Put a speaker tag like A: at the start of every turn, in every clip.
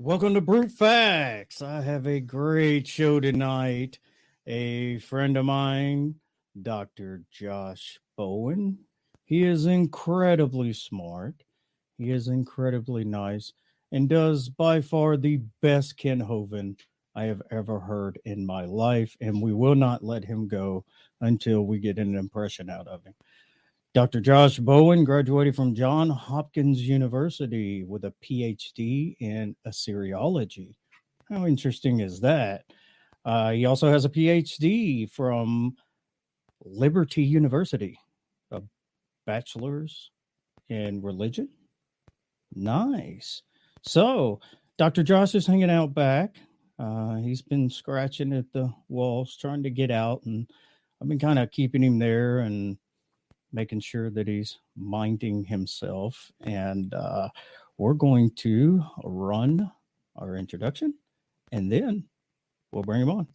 A: Welcome to Brute Facts. I have a great show tonight. A friend of mine, Dr. Josh Bowen. He is incredibly smart. He is incredibly nice and does by far the best Ken Hovind I have ever heard in my life. And we will not let him go until we get an impression out of him. Dr. Josh Bowen graduated from Johns Hopkins University with a PhD in Assyrianology. How interesting is that? He also has a PhD from Liberty University, a bachelor's in religion. Nice. So, Dr. Josh is hanging out back. He's been scratching at the walls, trying to get out, and I've been kind of keeping him there and making sure that he's minding himself. And we're going to run our introduction, and then we'll bring him on.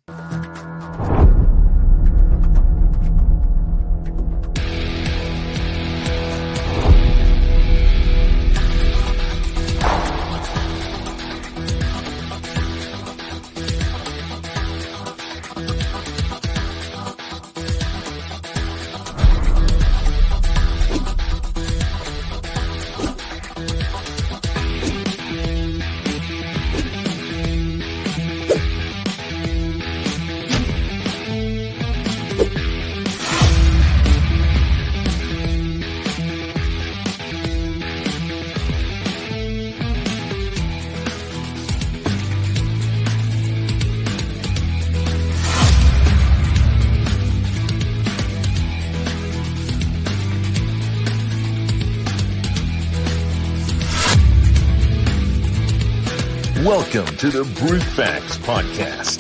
B: Welcome to the Brute Facts Podcast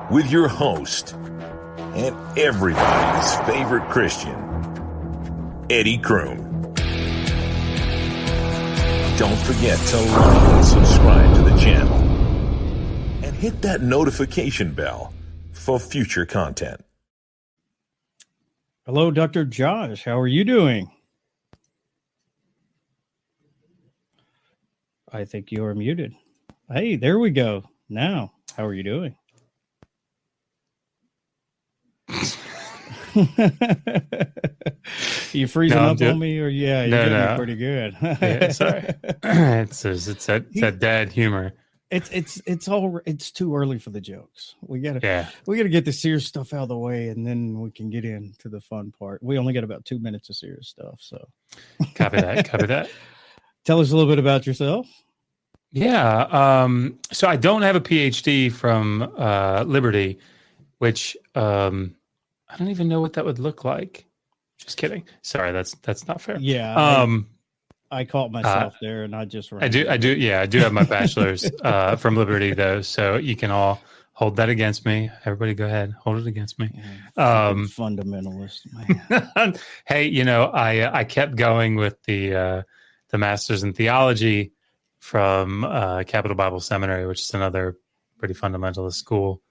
B: with your host and everybody's favorite Christian, Eddie Kroom. Don't forget to like and subscribe to the channel and hit that notification bell for future content.
A: Hello, Dr. Josh. How are you doing? I think you are muted. Hey, there we go. Now, how are you doing? You freezing up on me, or you're doing pretty good.
C: Yeah, sorry, it's that dad humor.
A: It's too early for the jokes. We gotta get the serious stuff out of the way, and then we can get into the fun part. We only got about 2 minutes of serious stuff, so
C: copy that.
A: Tell us a little bit about yourself.
C: Yeah. So I don't have a PhD from Liberty, which I don't even know what that would look like. Just kidding. Sorry, that's not fair.
A: Yeah. I caught myself there, and I just
C: I do have my bachelor's from Liberty though, so you can all hold that against me. Everybody, go ahead, hold it against me.
A: Fundamentalist, man.
C: Hey, I kept going with the master's in theology from Capital Bible Seminary, which is another pretty fundamentalist school.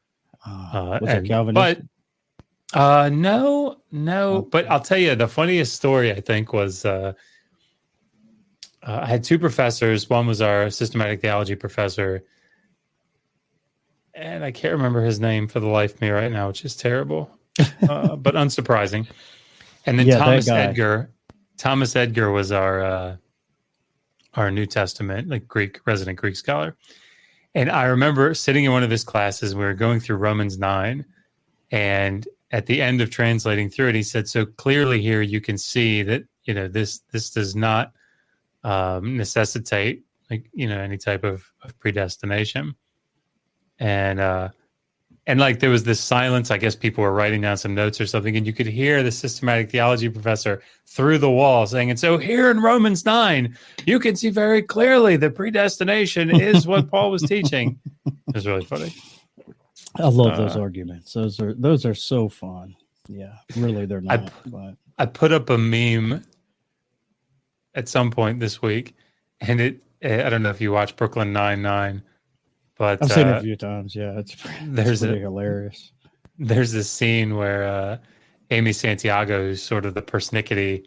A: Was it Calvinist?
C: But no. Okay. But I'll tell you, the funniest story I think was I had two professors. One was our systematic theology professor, and I can't remember his name for the life of me right now, which is terrible, but unsurprising. And then Thomas Edgar was our New Testament, resident Greek scholar. And I remember sitting in one of his classes, we were going through Romans 9, and at the end of translating through it, he said, so clearly here you can see that, this does not necessitate any type of predestination. And there was this silence. I guess people were writing down some notes or something, and you could hear the systematic theology professor through the wall saying, and so here in Romans 9, you can see very clearly that predestination is what Paul was teaching. It was really funny.
A: I love those arguments. Those are so fun. Yeah, really, they're not.
C: I put up a meme at some point this week, and I don't know if you watch Brooklyn Nine-Nine, but
A: I've seen it a few times. Yeah, it's pretty hilarious.
C: There's this scene where Amy Santiago, who's sort of the persnickety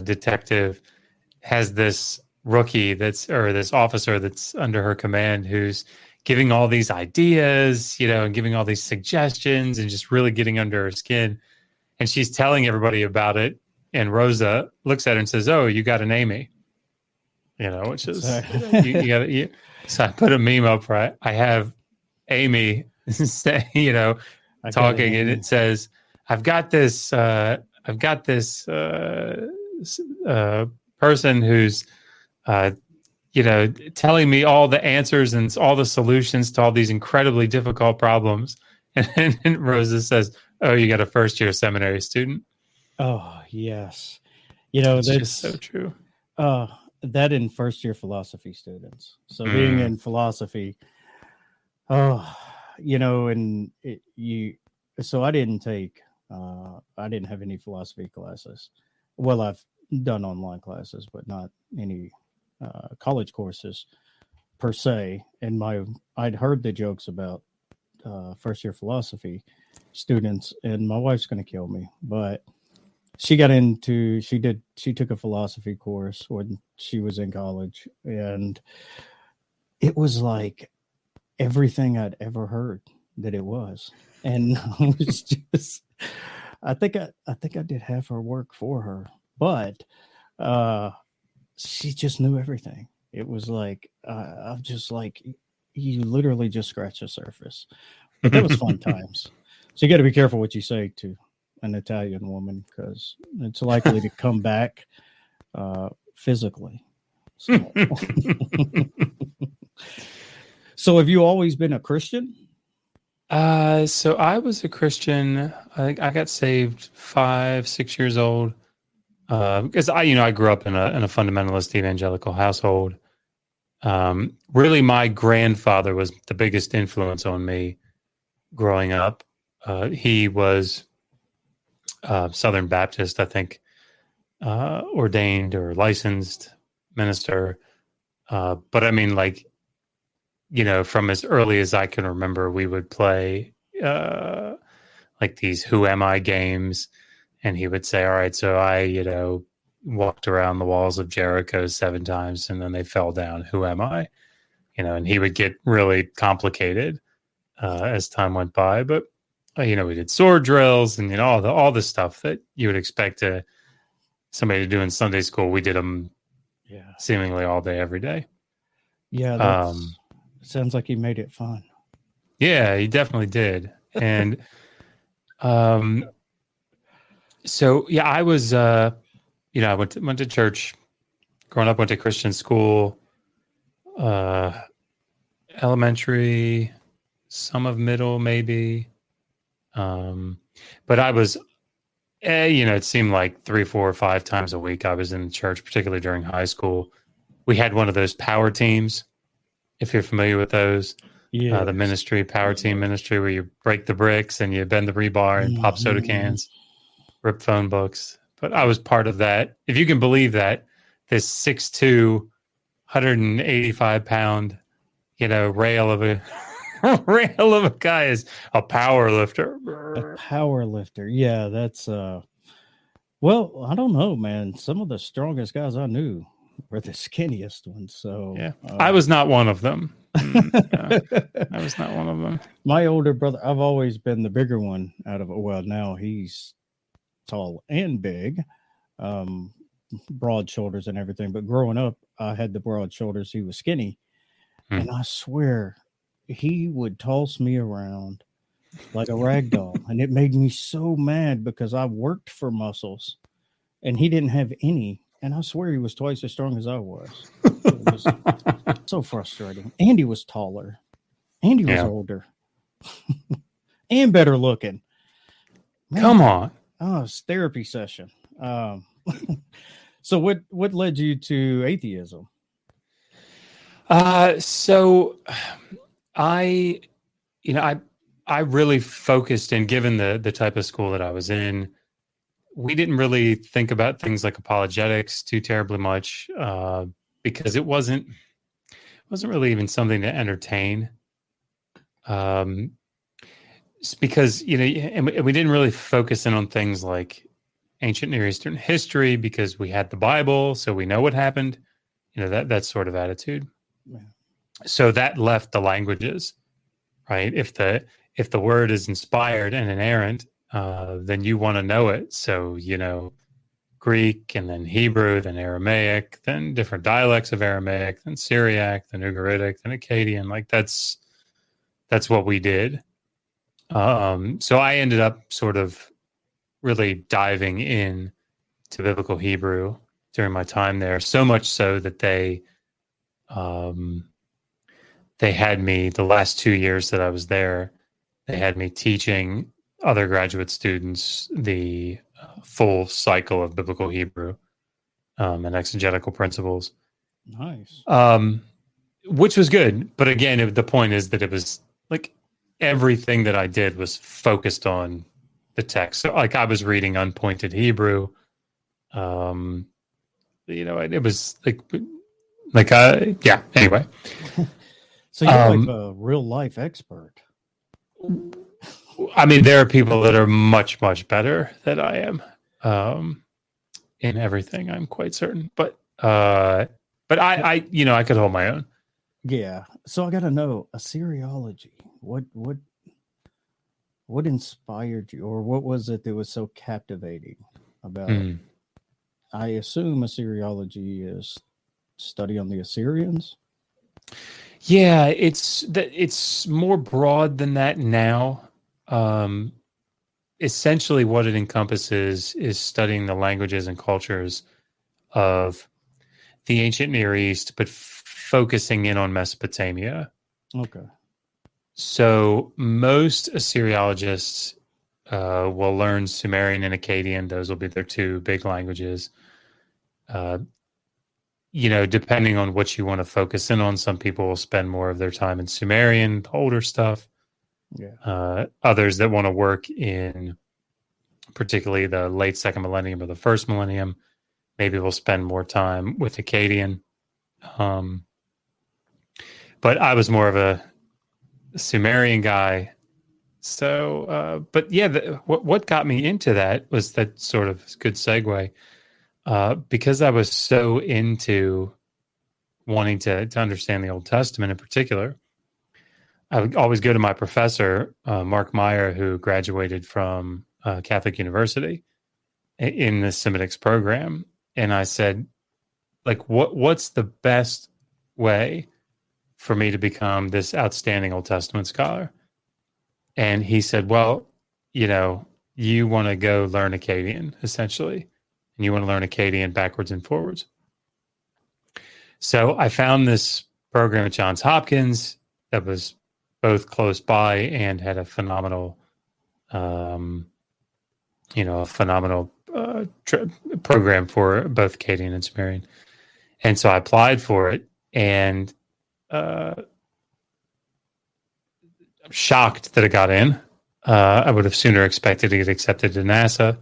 C: detective, has this rookie or this officer that's under her command who's giving all these ideas, and giving all these suggestions and just really getting under her skin. And she's telling everybody about it. And Rosa looks at her and says, "Oh, you got an Amy," which is, you got to, so I put a meme up, right? I have Amy, talking, and it says, I've got this person who's, telling me all the answers and all the solutions to all these incredibly difficult problems. And Rosa says, "Oh, you got a first-year seminary student."
A: Oh, yes.
C: That's
A: that's
C: just so true.
A: That in first-year philosophy students. So being in philosophy, so I didn't have any philosophy classes. Well, I've done online classes, but not any college courses per se. And I'd heard the jokes about first-year philosophy students, and my wife's going to kill me, but she took a philosophy course when she was in college, and it was like everything I'd ever heard that it was. And I was just, I think I did half her work for her, but she just knew everything. It was like, I'm just like, you literally just scratched the surface. But that was fun times. So you got to be careful what you say to an Italian woman, because it's likely to come back physically. So. So have you always been a Christian?
C: So I was a Christian. I got saved 5-6 years old. Because I grew up in a fundamentalist evangelical household. Really, my grandfather was the biggest influence on me growing up. He was Southern Baptist, I think, ordained or licensed minister. But I mean, from as early as I can remember, we would play these "Who Am I" games. And he would say, "All right, so I, walked around the walls of Jericho 7 times and then they fell down. Who am I?" And he would get really complicated as time went by. But, we did sword drills and, all the stuff that you would expect somebody to do in Sunday school. We did them seemingly all day, every day.
A: Yeah, sounds like he made it fun.
C: Yeah, he definitely did. And so, I was, I went to church growing up, went to Christian school, elementary, some of middle, maybe. But I was, it seemed like 3, 4, or 5 times a week I was in church, particularly during high school. We had one of those power teams, if you're familiar with those. Yeah, the ministry, power team ministry, where you break the bricks and you bend the rebar and pop soda cans. Rip phone books. But I was part of that. If you can believe that, this 6'2", 185-pound, rail of a guy is a power lifter.
A: A power lifter. Yeah, that's well, I don't know, man. Some of the strongest guys I knew were the skinniest ones. So
C: yeah. I was not one of them. I was not one of them.
A: My older brother, I've always been the bigger one out of it. Well, now he's tall and big, broad shoulders and everything. But growing up, I had the broad shoulders. He was skinny. And I swear he would toss me around like a rag doll. And it made me so mad because I worked for muscles and he didn't have any. And I swear he was twice as strong as I was. It was so frustrating. Andy was taller. Andy was older and better looking. Man,
C: come on.
A: Oh, it's therapy session. So what led you to atheism?
C: So I really focused, and given the type of school that I was in, we didn't really think about things like apologetics too terribly much, because it wasn't really even something to entertain. Because, and we didn't really focus in on things like ancient Near Eastern history, because we had the Bible, so we know what happened that sort of attitude.
A: Yeah.
C: So that left the languages, right? If the word is inspired and inerrant, then you want to know it. So, Greek and then Hebrew, then Aramaic, then different dialects of Aramaic, then Syriac, then Ugaritic, then Akkadian. Like that's what we did. So I ended up sort of really diving in to biblical Hebrew during my time there. So much so that they had me the last 2 years that I was there. They had me teaching other graduate students the full cycle of biblical Hebrew and exegetical principles.
A: Nice.
C: Which was good. But again, the point is that it was like everything that I did was focused on the text. So like I was reading unpointed Hebrew. It was anyway.
A: So you're like a real life expert.
C: I mean, there are people that are much, much better than I am in everything. I'm quite certain, but I could hold my own.
A: Yeah. So I got to know Assyriology. What inspired you, or what was it that was so captivating about? I assume Assyriology is study on the Assyrians.
C: Yeah, it's more broad than that now. Essentially, what it encompasses is studying the languages and cultures of the ancient Near East, but focusing in on Mesopotamia.
A: Okay.
C: So most Assyriologists will learn Sumerian and Akkadian. Those will be their two big languages. Depending on what you want to focus in on, some people will spend more of their time in Sumerian, the older stuff.
A: Yeah.
C: Others that want to work in particularly the late second millennium or the first millennium, maybe will spend more time with Akkadian. But I was more of a Sumerian guy. So, but yeah, what got me into that was that sort of good segue. Because I was so into wanting to understand the Old Testament in particular, I would always go to my professor, Mark Meyer, who graduated from Catholic University in the Semitics program. And I said, like, what's the best way for me to become this outstanding Old Testament scholar? And he said, well, you want to go learn Akkadian, essentially. And you want to learn Akkadian backwards and forwards. So I found this program at Johns Hopkins that was both close by and had a phenomenal, program for both Akkadian and Sumerian. And so I applied for it, and I'm shocked that it got in. I would have sooner expected to get accepted to NASA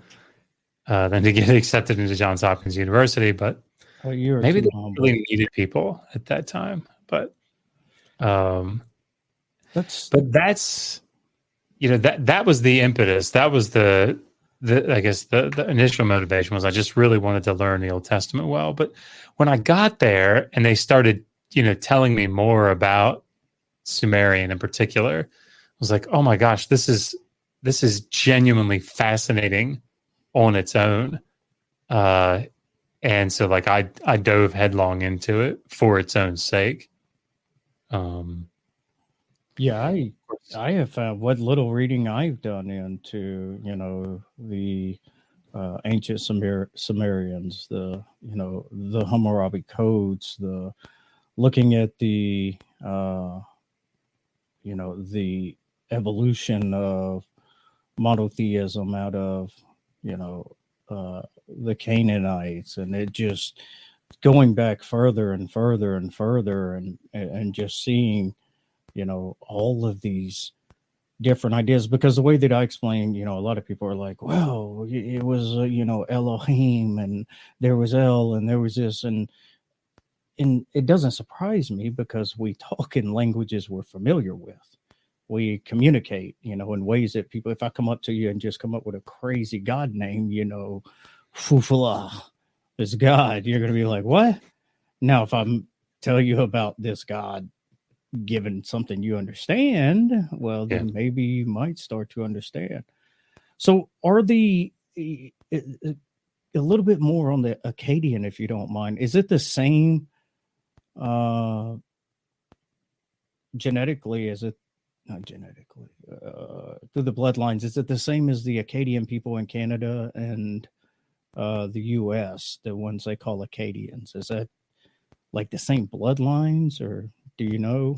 C: than to get accepted into Johns Hopkins University, but maybe they really needed people at that time. But that's that was the impetus. That was the I guess the initial motivation was I just really wanted to learn the Old Testament well. But when I got there and they started telling me more about Sumerian in particular, I was like, oh my gosh, this is genuinely fascinating on its own. And so like I dove headlong into it for its own sake.
A: Yeah, I have found what little reading I've done into, the ancient Sumerians, the Hammurabi codes, the looking at the the evolution of monotheism out of the Canaanites, and it just going back further and further and further, and just seeing all of these different ideas. Because the way that I explain, a lot of people are like, well, it was Elohim, and there was El, and there was this, and it doesn't surprise me, because we talk in languages we're familiar with. We communicate, in ways that people, if I come up to you and just come up with a crazy God name, Fufula is God, you're going to be like, what? Now, if I'm tell you about this God given something you understand, well, then maybe you might start to understand. So are a little bit more on the Akkadian, if you don't mind. Is it the same genetically? Is it not genetically through the bloodlines? Is it the same as the Akkadian people in Canada and the U.S., the ones they call Akkadians? Is that like the same bloodlines, or do you know?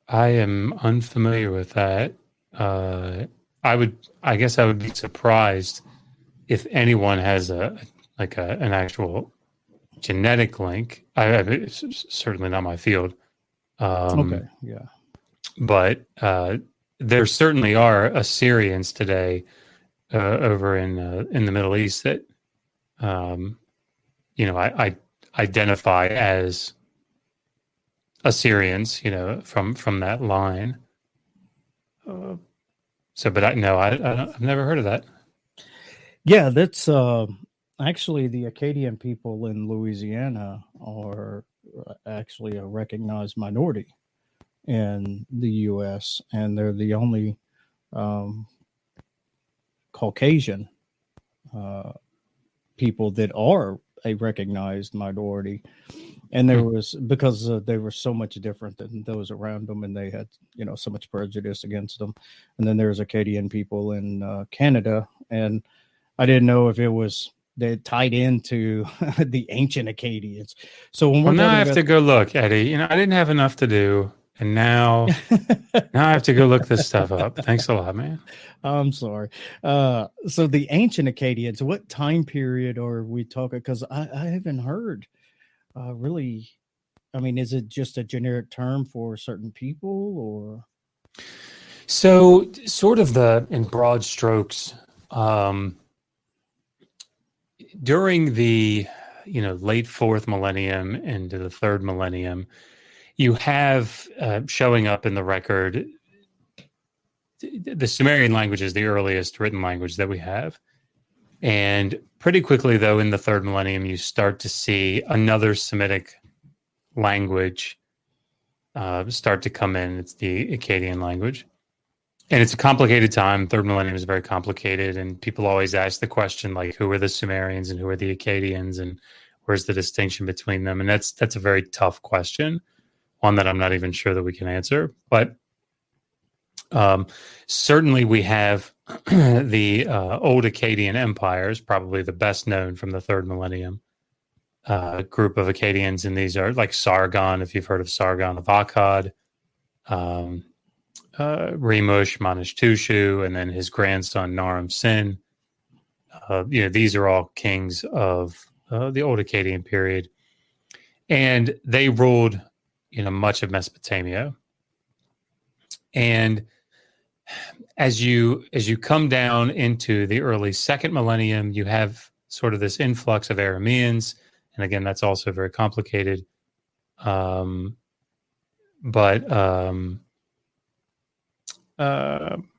C: I am unfamiliar with that. I guess I would be surprised if anyone has an actual genetic link. It's certainly not my field.
A: Okay, yeah.
C: But there certainly are Assyrians today over in the Middle East that I identify as Assyrians, from that line. But I've never heard of that.
A: Yeah, that's actually the Akkadian people in Louisiana are actually a recognized minority in the U.S., and they're the only Caucasian people that are a recognized minority. And there was, because they were so much different than those around them, and they had, so much prejudice against them. And then there's Akkadian people in Canada, and I didn't know if it was they tied into the ancient Akkadians. So when
C: now I have to go look, Eddie. I didn't have enough to do, and now I have to go look this stuff up. Thanks a lot, man.
A: I'm sorry. So the ancient Akkadians, what time period are we talking? Because I haven't heard. Really, I mean, is it just a generic term for certain people, or?
C: So, sort of in broad strokes, during the late fourth millennium into the third millennium, you have showing up in the record. The Sumerian language is the earliest written language that we have. And pretty quickly, though, in the third millennium, you start to see another Semitic language start to come in. It's the Akkadian language. And it's a complicated time. Third millennium is very complicated. And people always ask the question, like, who are the Sumerians and who are the Akkadians? And where's the distinction between them? And that's a very tough question, one that I'm not even sure that we can answer. But certainly we have the old Akkadian empires, probably the best known from the third millennium, group of Akkadians. And these are like Sargon, if you've heard of Sargon of Akkad, Remush, Manishtushu, and then his grandson Naram Sin. These are all kings of the old Akkadian period. And they ruled, much of Mesopotamia. And as you come down into the early second millennium, you have sort of this influx of Arameans, and again, that's also very complicated. I'm trying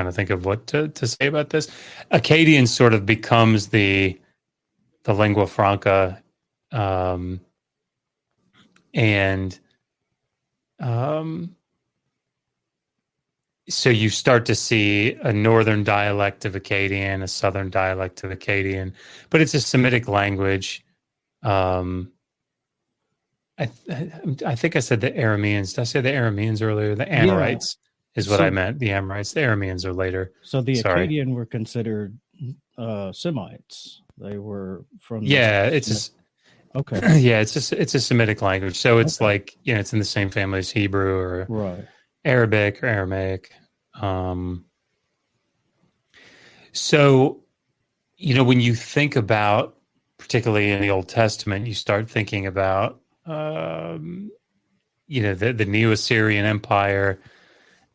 C: to think of what to say about this. Akkadian sort of becomes the lingua franca, so you start to see a northern dialect of Akkadian, a southern dialect of Akkadian, but it's a Semitic language. I think I said the Arameans. Did I say the Arameans earlier? The Amorites is what I meant. The Amorites. The Arameans are later.
A: So the Akkadian were considered Semites. They were from.
C: Okay. Yeah, it's a Semitic language. So it's like it's in the same family as Hebrew or Arabic or Aramaic. So, when you think about, particularly in the Old Testament, you start thinking about, the Neo-Assyrian Empire,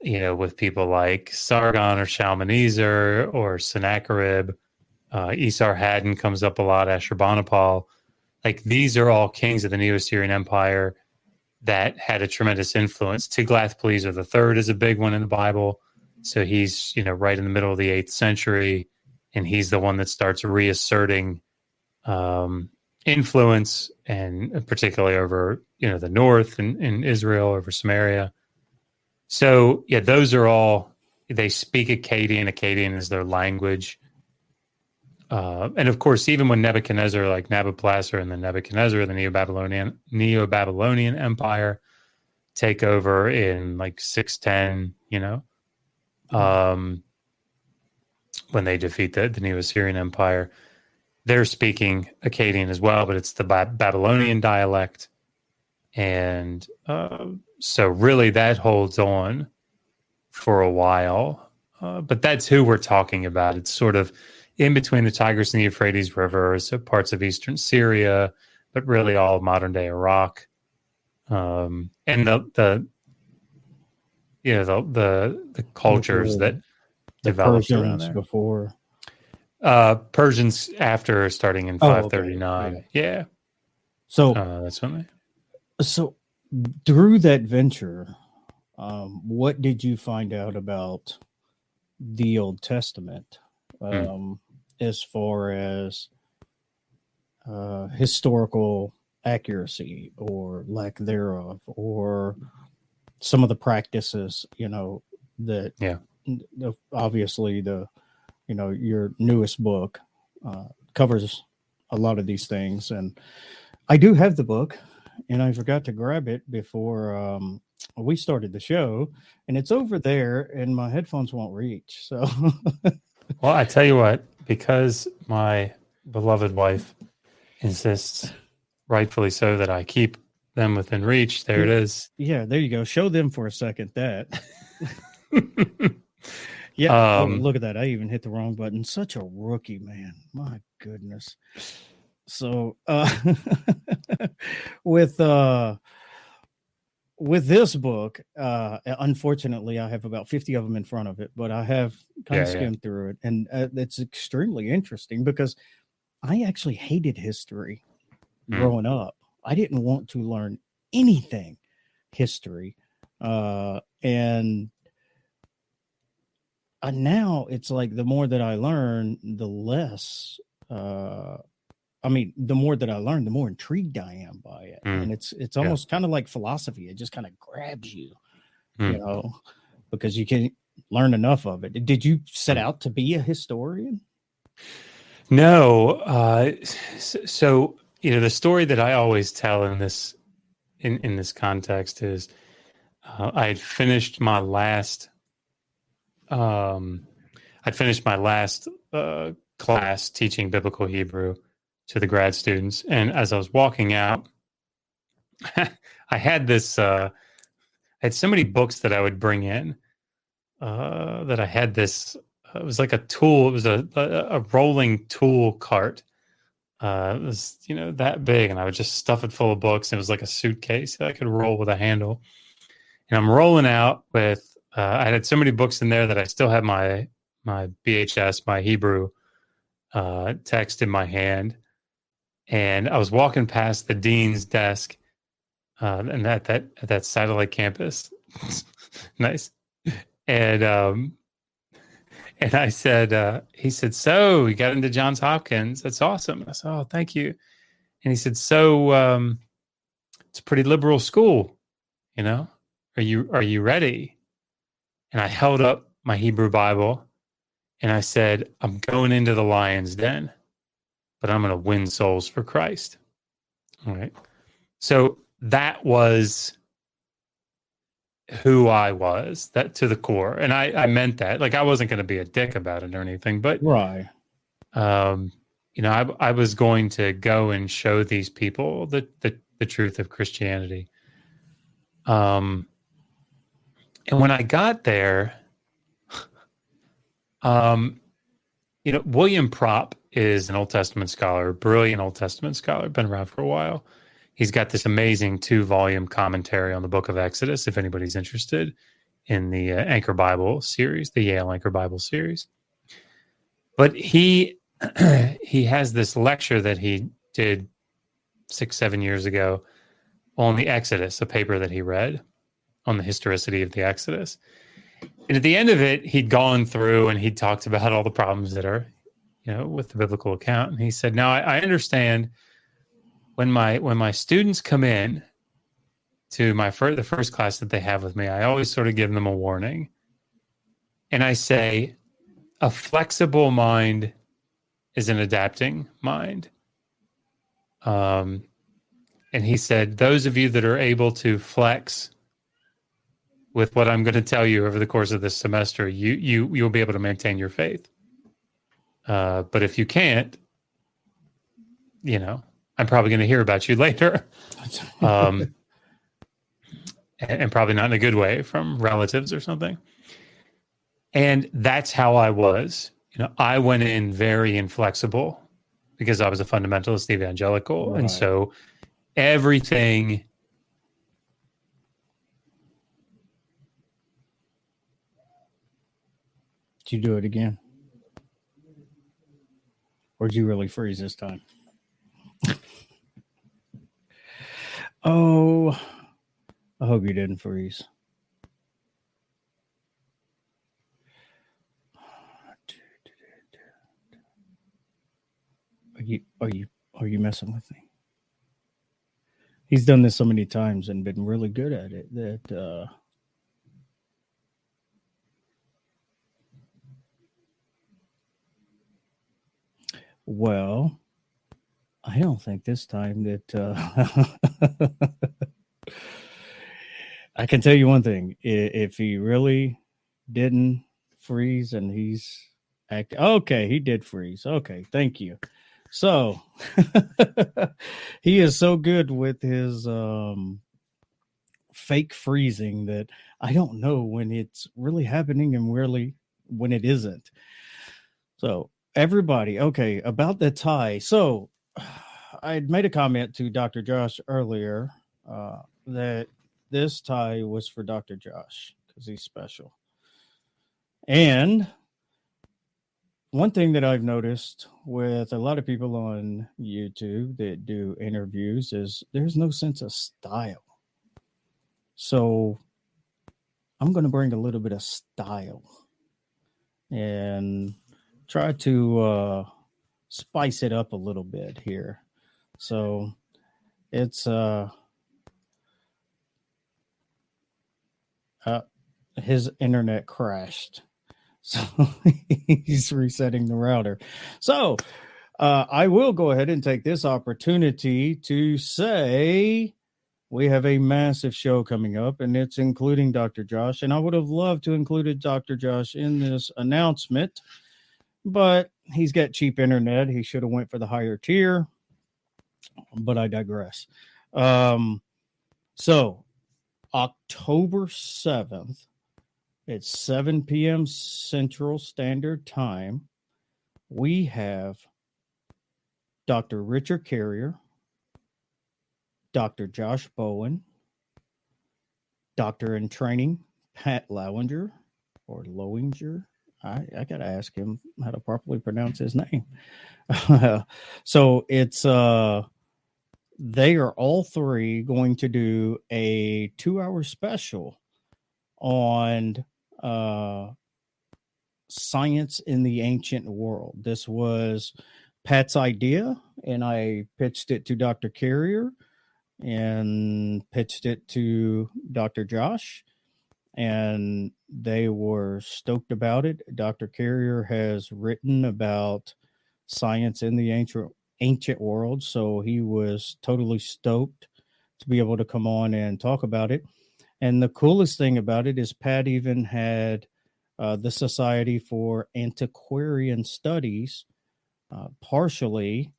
C: with people like Sargon or Shalmaneser or Sennacherib. Esarhaddon comes up a lot, Ashurbanipal. Like, these are all kings of the Neo-Assyrian Empire that had a tremendous influence. Tiglath-Pileser III is a big one in the Bible. So he's, right in the middle of the 8th century, and he's the one that starts reasserting influence, and particularly over, the north and in Israel, over Samaria. So yeah, those are all, they speak Akkadian. Akkadian is their language. And of course, even when Nebuchadnezzar, like Nabopolassar and then Nebuchadnezzar, the Neo-Babylonian Empire, take over in like 610, when they defeat the Neo-Assyrian Empire, they're speaking Akkadian as well, but it's the Babylonian dialect. And so really that holds on for a while. But that's who we're talking about. It's sort of in between the Tigris and the Euphrates River, so parts of eastern Syria, but really all of modern day Iraq. And the cultures that developed
A: Persians
C: around there.
A: Before.
C: Persians after, starting in 539.
A: Okay.
C: Yeah.
A: So
C: that's when they.
A: So through that venture, what did you find out about the Old Testament, as far as historical accuracy or lack thereof, or some of the practices, that obviously your newest book covers a lot of these things. And I do have the book, and I forgot to grab it before we started the show, and it's over there, and my headphones won't reach. So,
C: well, I tell you what, because my beloved wife insists, rightfully so, that I keep them within reach. There it is.
A: Yeah, there you go. Show them for a second that. Yeah, look at that. I even hit the wrong button. Such a rookie, man. My goodness. So with this book, unfortunately, I have about 50 of them in front of it, but I have kind of skimmed through it, and it's extremely interesting because I actually hated history growing up. I didn't want to learn anything history, and now it's like the more that I learn, the less. The more that I learn, the more intrigued I am by it, and it's almost kind of like philosophy. It just kind of grabs you, because you can learn enough of it. Did you set out to be a historian?
C: No. So the story that I always tell in this context is, I had finished my last. I'd finished my last class teaching biblical Hebrew to the grad students, and as I was walking out, I had this. I had so many books that I would bring in, that I had this. It was like a tool. It was a rolling tool cart. It was that big, and I would just stuff it full of books. And it was like a suitcase that I could roll with a handle. And I'm rolling out with. I had so many books in there that I still had my BHS, my Hebrew text in my hand. And I was walking past the dean's desk, and at that satellite campus, nice. And I said, he said, "So you got into Johns Hopkins? That's awesome." I said, "Oh, thank you." And he said, "So it's a pretty liberal school, Are you ready?" And I held up my Hebrew Bible, and I said, "I'm going into the lion's den, but I'm going to win souls for Christ." All right. So that was who I was, that to the core. And I meant that. Like, I wasn't going to be a dick about it or anything, but
A: right.
C: I was going to go and show these people the truth of Christianity. And when I got there, William Propp is an Old Testament scholar, brilliant Old Testament scholar, been around for a while. He's got this amazing 2-volume commentary on the book of Exodus, if anybody's interested, in the Anchor Bible series, the Yale Anchor Bible series. But he has this lecture that he did 6-7 years ago on the Exodus, a paper that he read on the historicity of the Exodus. And at the end of it, he'd gone through and he'd talked about all the problems that are, with the biblical account. And he said, "Now I understand when my students come in to the first class that they have with me, I always sort of give them a warning. And I say, a flexible mind is an adapting mind. And he said, those of you that are able to flex with what I'm going to tell you over the course of this semester, you'll be able to maintain your faith. But if you can't, I'm probably going to hear about you later. And probably not in a good way from relatives or something. And that's how I was. I went in very inflexible because I was a fundamentalist evangelical. Right. And so everything.
A: Did you do it again? Or did you really freeze this time? Oh, I hope you didn't freeze. Are you messing with me? He's done this so many times and been really good at it that well, I don't think this time that I can tell you one thing. If he really didn't freeze and he's acting, okay, he did freeze. Okay, thank you. So he is so good with his fake freezing that I don't know when it's really happening and really when it isn't. So everybody, okay, about the tie. So I had made a comment to Dr. Josh earlier that this tie was for Dr. Josh because he's special. And one thing that I've noticed with a lot of people on YouTube that do interviews is there's no sense of style. So I'm going to bring a little bit of style and try to spice it up a little bit here. So it's his internet crashed. So he's resetting the router. So I will go ahead and take this opportunity to say we have a massive show coming up, and it's including Dr. Josh. And I would have loved to include Dr. Josh in this announcement, but he's got cheap internet. He should have went for the higher tier, but I digress. So October 7th, it's 7 p.m. Central Standard Time. We have Dr. Richard Carrier, Dr. Josh Bowen, Doctor in Training Pat Lowinger, or Lowinger. I got to ask him how to properly pronounce his name. So it's they are all three going to do a 2-hour special on science in the ancient world. This was Pat's idea, and I pitched it to Dr. Carrier and pitched it to Dr. Josh, and they were stoked about it. Dr. Carrier has written about science in the ancient world, so he was totally stoked to be able to come on and talk about it. And the coolest thing about it is Pat even had the Society for Antiquarian Studies partially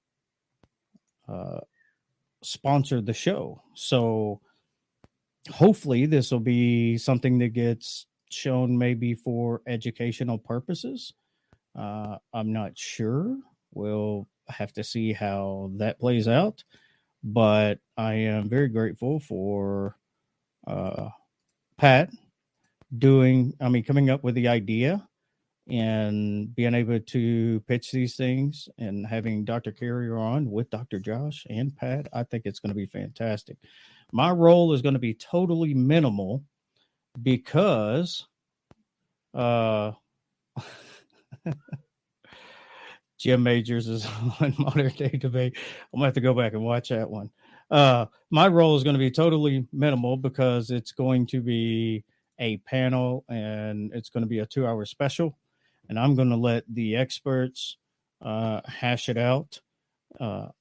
A: sponsored the show. So hopefully this will be something that gets shown maybe for educational purposes. I'm not sure. We'll have to see how that plays out. But I am very grateful for Pat coming up with the idea and being able to pitch these things and having Dr. Carrier on with Dr. Josh and Pat. I think it's going to be fantastic. My role is going to be totally minimal because Jim Majors is on Modern Day Debate. I'm gonna have to go back and watch that one. My role is going to be totally minimal because it's going to be a panel and it's going to be a 2-hour special, and I'm going to let the experts hash it out.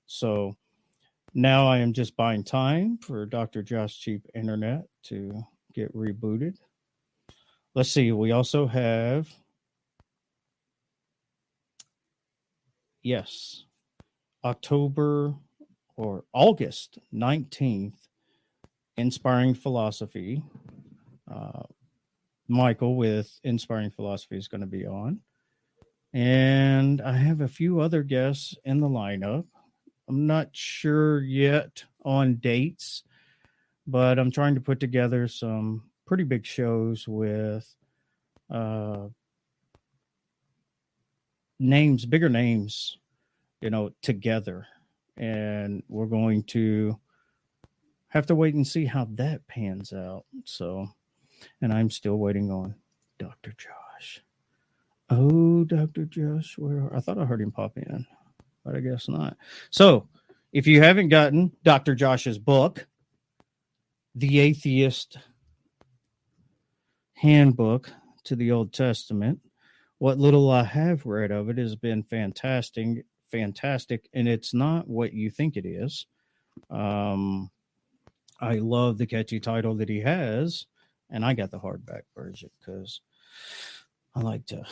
A: So now I am just buying time for Dr. Josh Cheap Internet to get rebooted. Let's see. We also have, yes, October or August 19th, Inspiring Philosophy. Michael with Inspiring Philosophy is going to be on. And I have a few other guests in the lineup. I'm not sure yet on dates, but I'm trying to put together some pretty big shows with names, bigger names, together. And we're going to have to wait and see how that pans out. So, and I'm still waiting on Dr. Josh. Oh, Dr. Josh, I thought I heard him pop in, but I guess not. So, if you haven't gotten Dr. Josh's book, The Atheist Handbook to the Old Testament, what little I have read of it has been fantastic, and it's not what you think it is. I love the catchy title that he has, and I got the hardback version because I like to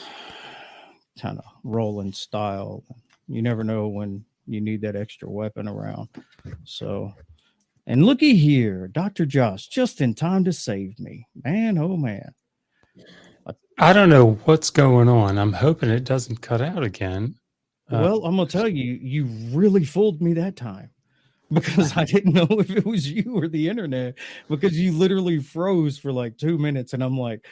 A: kind of roll in style. You never know when you need that extra weapon around. So, and looky here, Dr. Josh, just in time to save me. Man, oh man.
C: I don't know what's going on. I'm hoping it doesn't cut out again.
A: Well, I'm going to tell you, you really fooled me that time because I didn't know if it was you or the internet because you literally froze for like 2 minutes. And I'm like,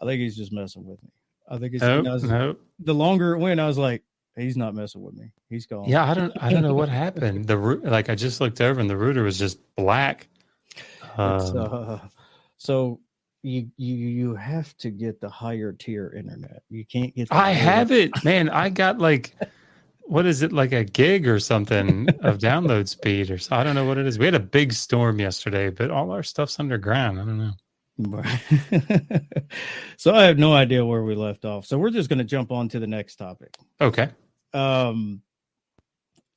A: I think he's just messing with me. I think it's
C: no.
A: The longer it went, I was like, he's not messing with me. He's gone.
C: Yeah, I don't know what happened. I just looked over and the router was just black.
A: So you have to get the higher tier internet. You can't get.
C: I have it, man. I got what is it, like a gig or something of download speed or so. I don't know what it is. We had a big storm yesterday, but all our stuff's underground. I don't know.
A: So I have no idea where we left off. So we're just going to jump on to the next topic.
C: Okay.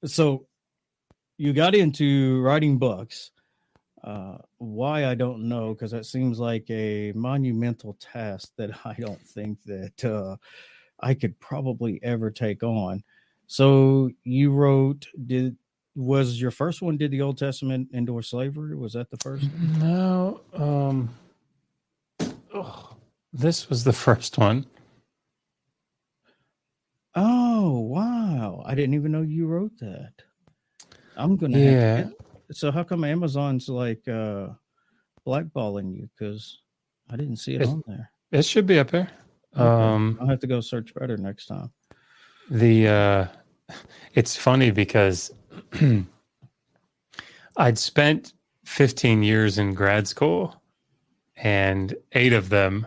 A: So you got into writing books. Why, I don't know, because that seems like a monumental task that I don't think that I could probably ever take on. So you wrote, was your first one, did the Old Testament endorse slavery? Was that the first?
C: No. This was the first one.
A: Oh, wow. I didn't even know you wrote that. I'm going to have to so how come Amazon's like blackballing you? Because I didn't see it on there.
C: It should be up there.
A: Okay. I'll have to go search better next time.
C: It's funny because I'd spent 15 years in grad school and 8 of them,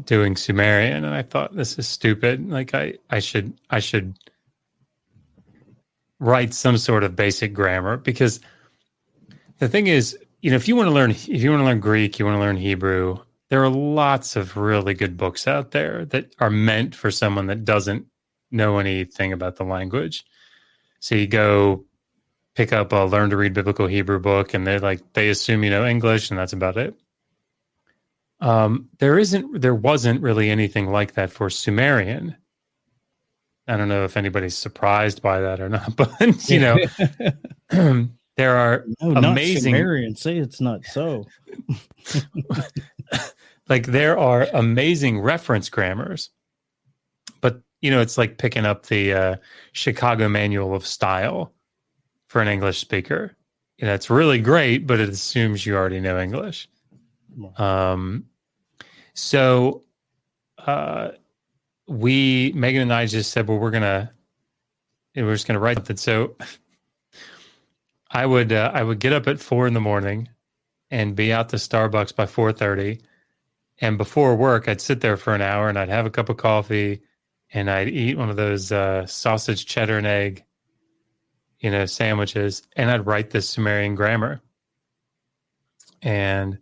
C: doing Sumerian, and I thought, this is stupid. Like I should write some sort of basic grammar, because the thing is, if you want to learn Greek, you want to learn Hebrew, there are lots of really good books out there that are meant for someone that doesn't know anything about the language. So you go pick up a Learn to Read Biblical Hebrew book, and they assume you know English, and that's about it. There wasn't really anything like that for Sumerian. I don't know if anybody's surprised by that or not, but there are amazing
A: Sumerian. Say it's not so.
C: There are amazing reference grammars, but it's like picking up the Chicago Manual of Style for an English speaker. It's really great, but it assumes you already know English. So Megan and I just said, well, we're just gonna write something. So I would get up at 4 a.m. and be out to Starbucks by 4:30. And before work, I'd sit there for an hour and I'd have a cup of coffee and I'd eat one of those sausage, cheddar, and egg, sandwiches, and I'd write this Sumerian grammar. And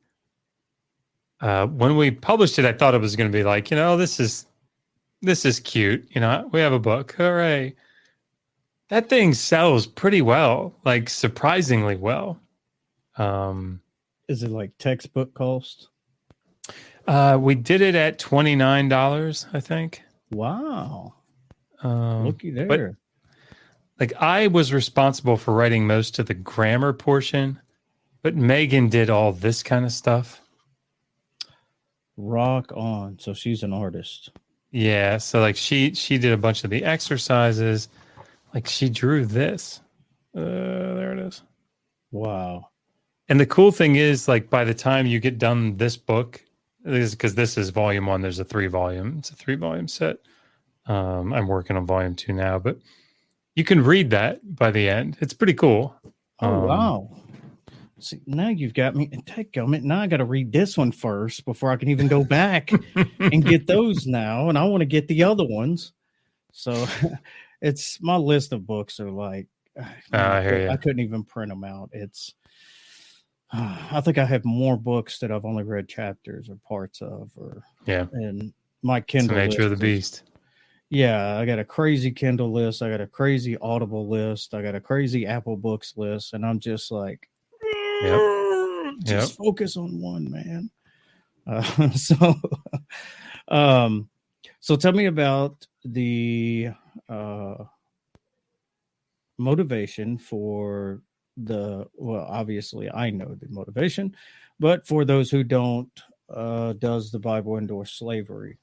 C: when we published it, I thought it was going to be like, this is cute. We have a book. Hooray. That thing sells pretty well, like surprisingly well.
A: Is it like textbook cost?
C: We did it at $29, I think.
A: Wow. Looky there.
C: But, like, I was responsible for writing most of the grammar portion, but Megan did all this kind of stuff.
A: Rock on. So she's an artist.
C: Yeah. So like she did a bunch of the exercises. Like she drew this. There it is.
A: Wow.
C: And the cool thing is, like, by the time you get done this book, because this is volume 1, there's it's a 3-volume set. I'm working on volume 2 now, but you can read that by the end. It's pretty cool.
A: Oh, wow. See, now you've got me. Now I got to read this one first before I can even go back and get those now. And I want to get the other ones. So it's my list of books are like,
C: I hear you.
A: I couldn't even print them out. I think I have more books that I've only read chapters or parts of, and my Kindle.
C: It's the nature of the beast.
A: Yeah, I got a crazy Kindle list. I got a crazy Audible list. I got a crazy Apple Books list, and I'm just like, just focus on one, man. So tell me about the motivation for obviously I know the motivation, but for those who don't, does the Bible endorse slavery?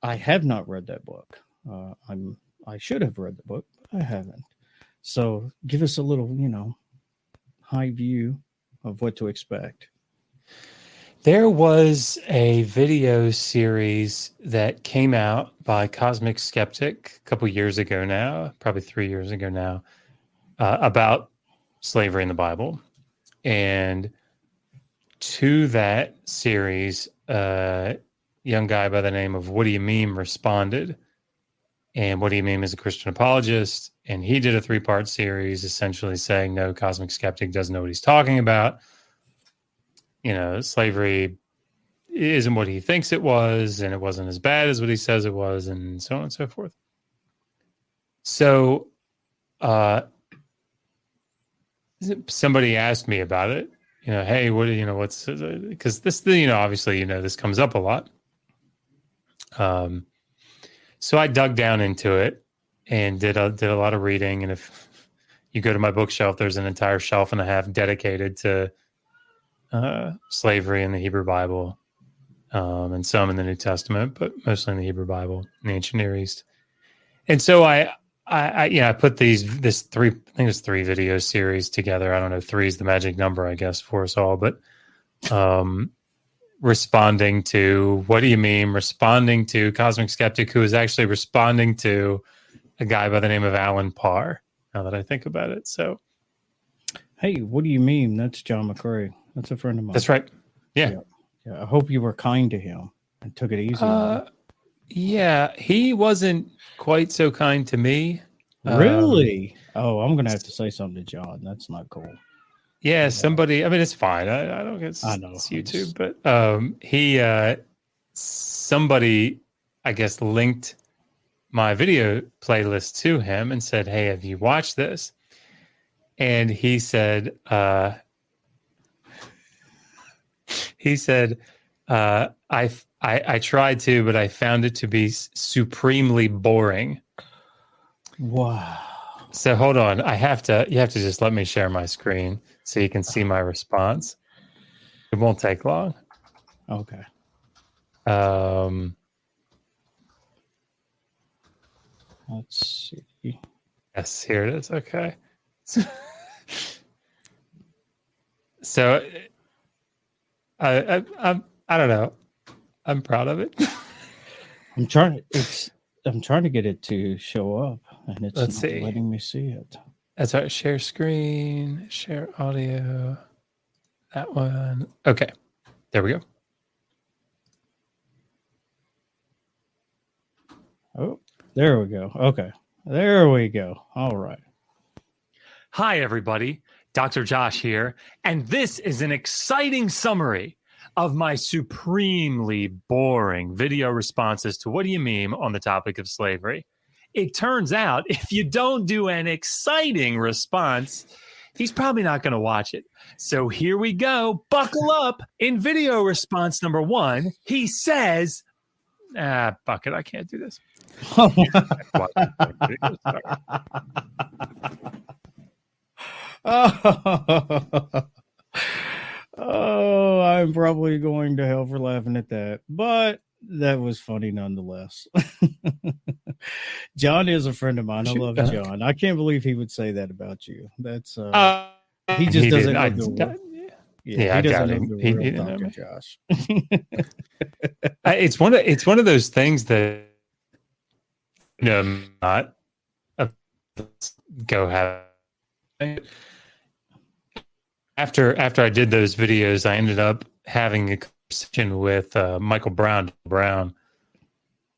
A: I have not read that book. I should have read the book, but I haven't. So give us a little, high view of what to expect.
C: There was a video series that came out by Cosmic Skeptic a couple years ago now, probably 3 years ago now, about slavery in the Bible. And to that series, a young guy by the name of What Do You Meme responded. And What Do You Meme is a Christian apologist. And he did a 3-part series essentially saying, no, Cosmic Skeptic doesn't know what he's talking about. Slavery isn't what he thinks it was, and it wasn't as bad as what he says it was, and so on and so forth. So somebody asked me about it, hey, because this, obviously, this comes up a lot. So I dug down into it and did a lot of reading. And if you go to my bookshelf, there's an entire shelf and a half dedicated to slavery in the Hebrew Bible, and some in the New Testament, but mostly in the Hebrew Bible in the ancient Near East. And so I put this 3 video series together. I don't know, 3 is the magic number, I guess, for us all, but responding to What Do You Meme, responding to Cosmic Skeptic, who is actually responding to a guy by the name of Alan Parr, now that I think about it. So,
A: hey, What Do You Meme? That's John McCrae. That's a friend of mine.
C: That's right. Yeah.
A: I hope you were kind to him and took it easy.
C: Yeah, he wasn't quite so kind to me.
A: Really? I'm going to have to say something to John. That's not cool.
C: Yeah, somebody, I mean, it's fine. I don't get
A: I know.
C: It's YouTube, but somebody, I guess, linked my video playlist to him and said, hey, have you watched this? And he said, I tried to, but I found it to be supremely boring.
A: Wow.
C: So hold on. You have to just let me share my screen so you can see my response. It won't take long.
A: Okay. Let's see.
C: Yes, here it is. Okay. So I don't know. I'm proud of it.
A: I'm trying to get it to show up, and it's not
C: see.
A: letting me see it.
C: That's right. Share screen, share audio. That one. Okay. There we go.
A: Oh, there we go. Okay. There we go. All right.
C: Hi, everybody. Dr. Josh here. And this is an exciting summary of my supremely boring video responses to What Do You Meme on the topic of slavery. It turns out if you don't do an exciting response, he's probably not going to watch it. So here we go. Buckle up. In video response number 1, he says, bucket, I can't do this.
A: Oh, I'm probably going to hell for laughing at that, but that was funny nonetheless. John is a friend of mine. I love John. I can't believe he would say that about you. That's he just doesn't know the word. Yeah, he doesn't know the real Dr. Josh.
C: It's one of those things that not go have. After I did those videos, I ended up having a conversation with Michael Brown.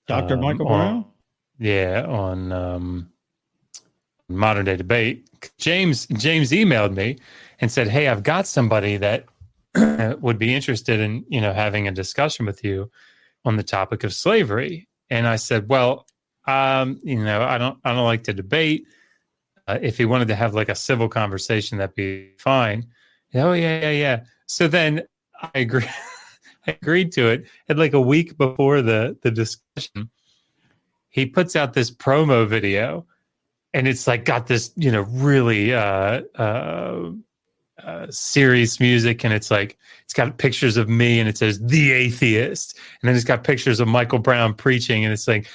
A: Dr. Michael Brown?
C: On Modern Day Debate. James emailed me and said, "Hey, I've got somebody that would be interested in, having a discussion with you on the topic of slavery." And I said, "Well, I don't like to debate. If he wanted to have like a civil conversation, that'd be fine." Oh yeah. So then I agreed to it. And like a week before the discussion, he puts out this promo video, and it's like got this, really serious music, and it's got pictures of me, and it says "The Atheist," and then it's got pictures of Michael Brown preaching, and it's like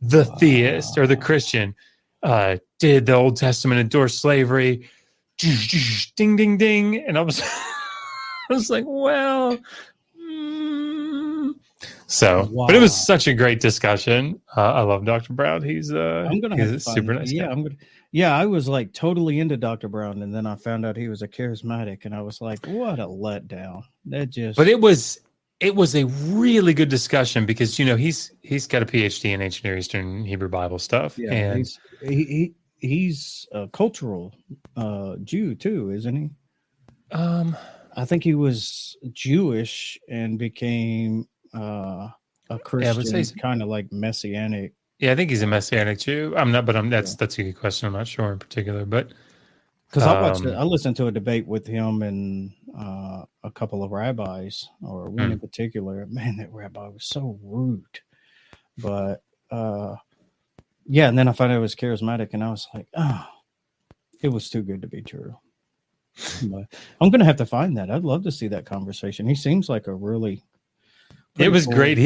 C: the theist or the Christian. Did the Old Testament endorse slavery? Ding, ding, ding. And I was like, well, So, wow. But it was such a great discussion. I love Dr. Brown. He's super nice guy.
A: Yeah, I was like totally into Dr. Brown, and then I found out he was a charismatic, and I was like, what a letdown.
C: But it was a really good discussion because he's got a PhD in ancient Near Eastern Hebrew Bible stuff.
A: Yeah,
C: and
A: he's a cultural Jew too, isn't he? I think he was Jewish and became a Christian, kind of like Messianic.
C: Yeah, I think he's a Messianic Jew. I'm not, but that's a good question. I'm not sure in particular, but
A: because I listened to a debate with him and a couple of rabbis, or one in particular. Man, that rabbi was so rude. But yeah, and then I found out it was charismatic, and I was like, oh, it was too good to be true. But I'm gonna have to find that. I'd love to see that conversation. He seems like a really
C: it was cool. Great.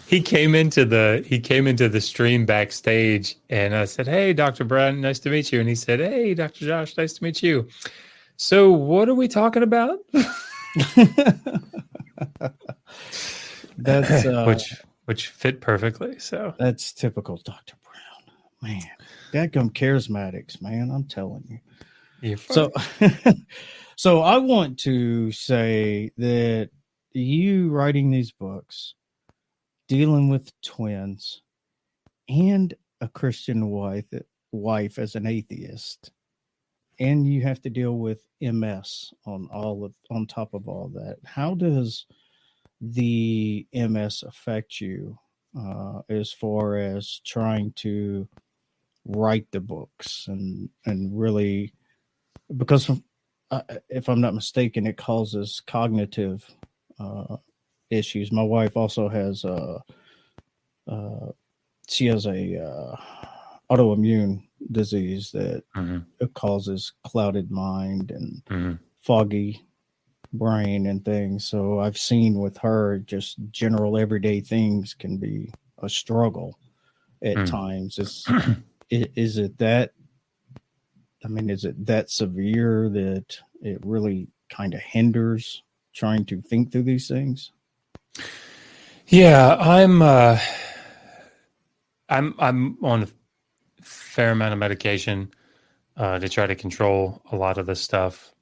C: He came into the stream backstage, and I said, "Hey, Dr. Brown, nice to meet you." And he said, "Hey, Dr. Josh, nice to meet you." So, what are we talking about?
A: That's
C: which fit perfectly. So
A: that's typical Dr. Brown, man. Dadgum charismatics, man. I'm telling you. So I want to say that you writing these books, dealing with twins, and a Christian wife as an atheist, and you have to deal with MS on top of all that. How does the MS affect you as far as trying to write the books and really? Because if I'm not mistaken, it causes cognitive issues. My wife also has she has a autoimmune disease that it causes clouded mind and foggy brain and things. So I've seen with her just general everyday things can be a struggle at times. Is it that? I mean, is it that severe that it really kind of hinders trying to think through these things?
C: Yeah, I'm on a fair amount of medication to try to control a lot of this stuff.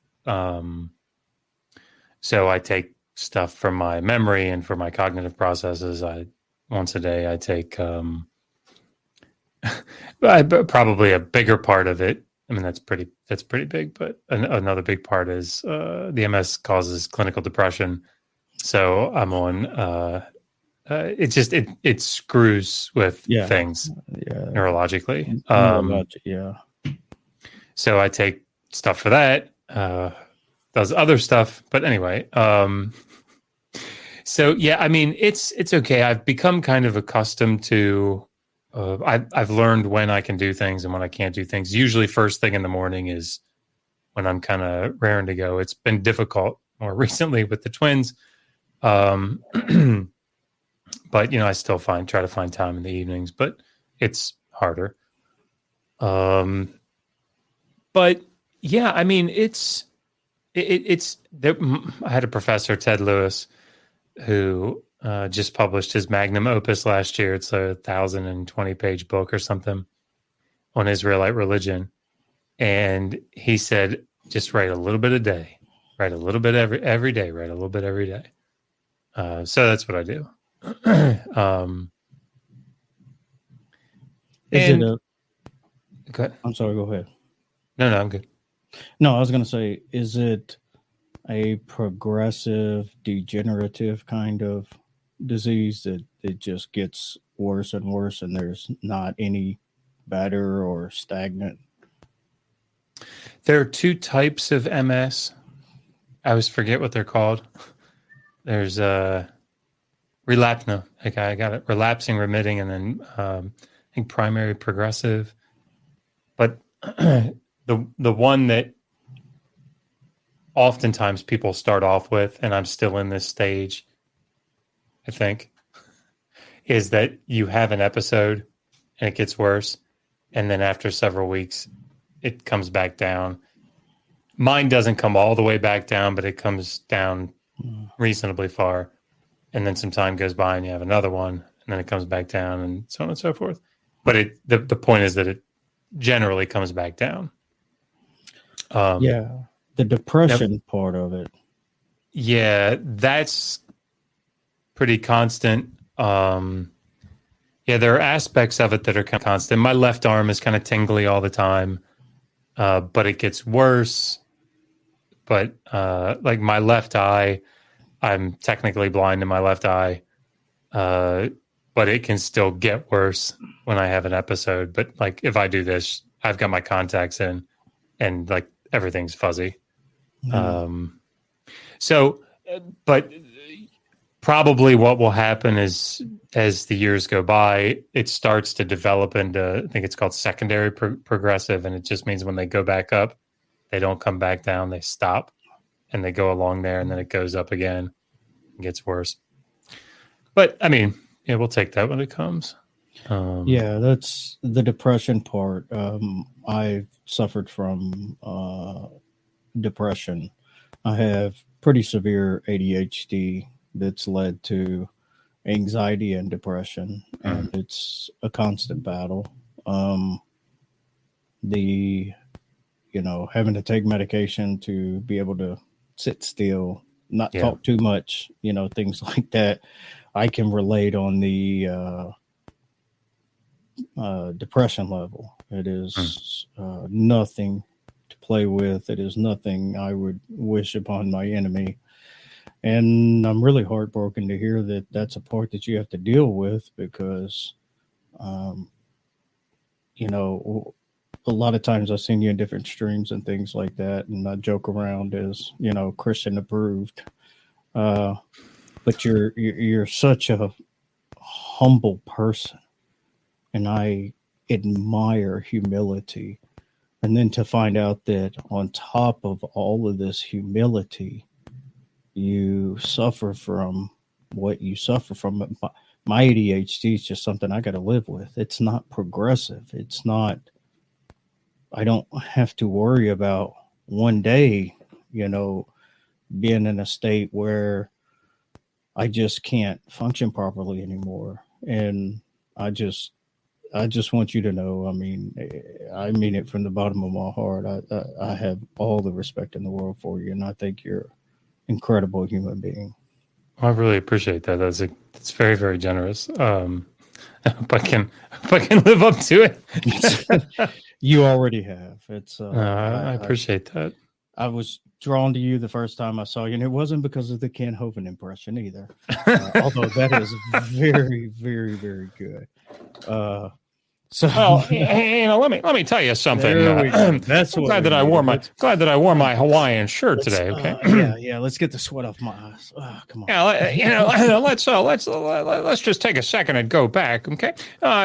C: So I take stuff for my memory and for my cognitive processes. Once a day I take Probably a bigger part of it. I mean, that's pretty big, but another big part is the MS causes clinical depression. So I'm on. It screws with things neurologically.
A: Yeah.
C: So I take stuff for that. Does other stuff, but anyway. So yeah, I mean, it's okay. I've become kind of accustomed to. I've learned when I can do things and when I can't do things. Usually, first thing in the morning is when I'm kind of raring to go. It's been difficult more recently with the twins, but I still try to find time in the evenings, but it's harder. But yeah, I mean, it's there. I had a professor, Ted Lewis, who just published his magnum opus last year. It's a 1,020-page book or something on Israelite religion. And he said, just write a little bit a day, write a little bit every day, write a little bit every day. So that's what I do.
A: Go
C: ahead.
A: I'm sorry, go ahead.
C: No, I'm good.
A: No, I was going to say, is it a progressive, degenerative kind of disease that it just gets worse and worse and there's not any better or stagnant?
C: There are two types of MS. I always forget what they're called. There's relapse. No, okay, I got it. Relapsing, remitting, and then I think primary progressive. But the one that oftentimes people start off with, and I'm still in this stage, I think, is that you have an episode and it gets worse, and then after several weeks, it comes back down. Mine doesn't come all the way back down, but it comes down reasonably far. And then some time goes by and you have another one, and then it comes back down, and so on and so forth. But the point is that it generally comes back down.
A: The depression part of it.
C: Yeah, that's pretty constant. There are aspects of it that are kind of constant. My left arm is kind of tingly all the time, but it gets worse. But like my left eye, I'm technically blind in my left eye, but it can still get worse when I have an episode. But like if I do this, I've got my contacts in, and like everything's fuzzy. But probably what will happen is as the years go by, it starts to develop into, I think it's called secondary progressive. And it just means when they go back up, they don't come back down, they stop and they go along there, and then it goes up again and gets worse. But I mean, we'll take that when it comes.
A: That's the depression part. I suffered from depression. I have pretty severe ADHD that's led to anxiety and depression, and it's a constant battle. Having to take medication to be able to sit still, not talk too much, things like that. I can relate on the depression level. It is nothing to play with. It is nothing I would wish upon my enemy. And I'm really heartbroken to hear that that's a part that you have to deal with, because, a lot of times I've seen you in different streams and things like that, and I joke around as, Christian approved. But you're such a humble person, and I admire humility. And then to find out that on top of all of this humility, you suffer from what you suffer from. My ADHD is just something I got to live with. It's not progressive. It's not, I don't have to worry about one day, being in a state where I just can't function properly anymore. And I just want you to know, I mean it from the bottom of my heart. I have all the respect in the world for you, and I think you're an incredible human being.
C: I really appreciate that. It's very, very generous. Hope I can live up to it.
A: You already have. It's.
C: I appreciate that.
A: I was drawn to you the first time I saw you, and it wasn't because of the Ken Hovind impression either. Although that is very, very, very good. So,
C: well, let me tell you something.
A: That's
C: I'm glad that I wore my Hawaiian shirt today. Okay.
A: Yeah. Let's get the sweat off my eyes. Oh, come on.
C: Yeah, let's just take a second and go back. Okay.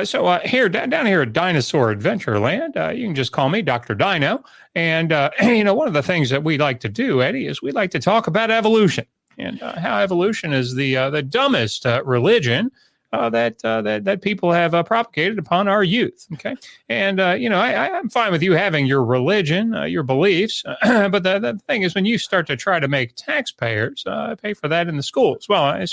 C: So here down here at Dinosaur Adventureland, you can just call me Dr. Dino. And one of the things that we like to do, Eddie, is we like to talk about evolution and how evolution is the dumbest religion that people have propagated upon our youth. Okay. And, I'm fine with you having your religion, your beliefs. But the thing is, when you start to try to make taxpayers pay for that in the schools, well, I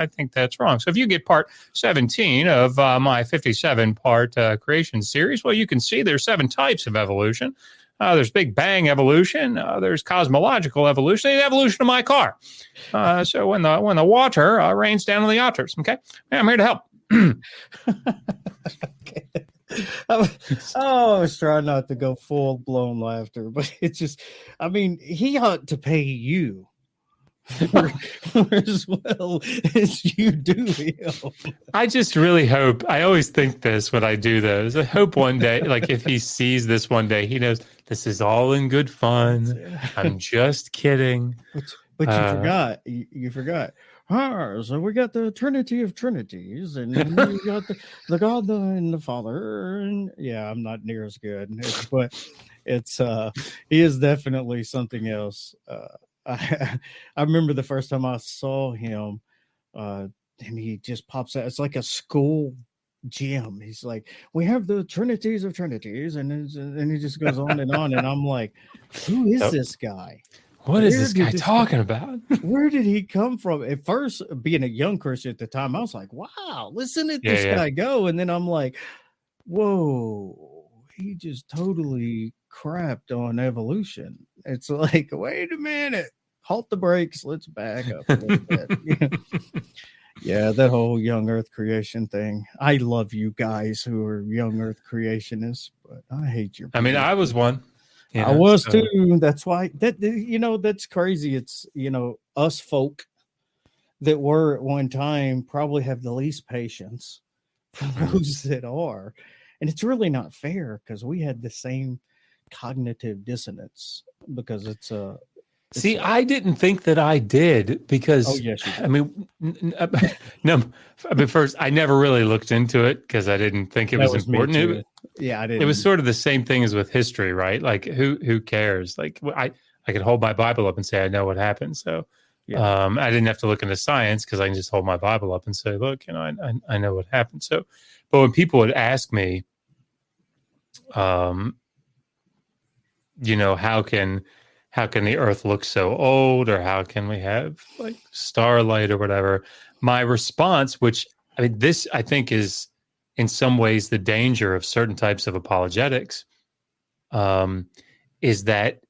C: think that's wrong. So if you get part 17 of my 57-part creation series, well, you can see there's 7 types of evolution. There's Big Bang evolution. There's cosmological evolution. The evolution of my car. So when the water rains down on the otters, okay, I'm here to help.
A: Okay. I was trying not to go full blown laughter, but it's just, I mean, he ought to pay you for as well as you do him.
C: I just really hope, I always think this when I do those, I hope one day, like if he sees this one day, he knows this is all in good fun. I'm just kidding.
A: But you forgot. So we got the Trinity of Trinities, and we got the God and the Father. And yeah, I'm not near as good, but it's he is definitely something else. I remember the first time I saw him, and he just pops out. It's like a school gym. He's like, we have the Trinities of Trinities, and he just goes on, and I'm like, who is this guy?
C: What is this guy talking about?
A: Where did he come from? At first, being a young Christian at the time, I was like, wow, listen to this guy go. And then I'm like, whoa, he just totally crapped on evolution. It's like, wait a minute, halt the brakes. Let's back up a little bit. Yeah, that whole young earth creation thing. I love you guys who are young earth creationists, but I hate your.
C: I mean, I was one.
A: I was too. That's why that's crazy. It's, us folk that were at one time probably have the least patience for those that are. And it's really not fair because we had the same cognitive dissonance because
C: I didn't think that I did because,
A: oh, yes, you did.
C: I mean, no, first, I never really looked into it because I didn't think it was important.
A: I didn't.
C: It was sort of the same thing as with history, right? Like, who cares? Like, I could hold my Bible up and say I know what happened. So, I didn't have to look into science because I can just hold my Bible up and say, look, I know what happened. So, but when people would ask me, how can the earth look so old, or how can we have like starlight or whatever? My response, which this I think is in some ways the danger of certain types of apologetics, is that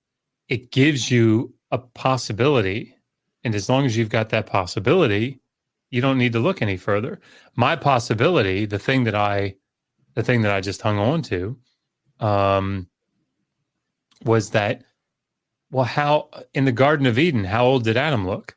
C: it gives you a possibility. And as long as you've got that possibility, you don't need to look any further. My possibility, the thing that I just hung on to, was that, well, how in the Garden of Eden, how old did Adam look?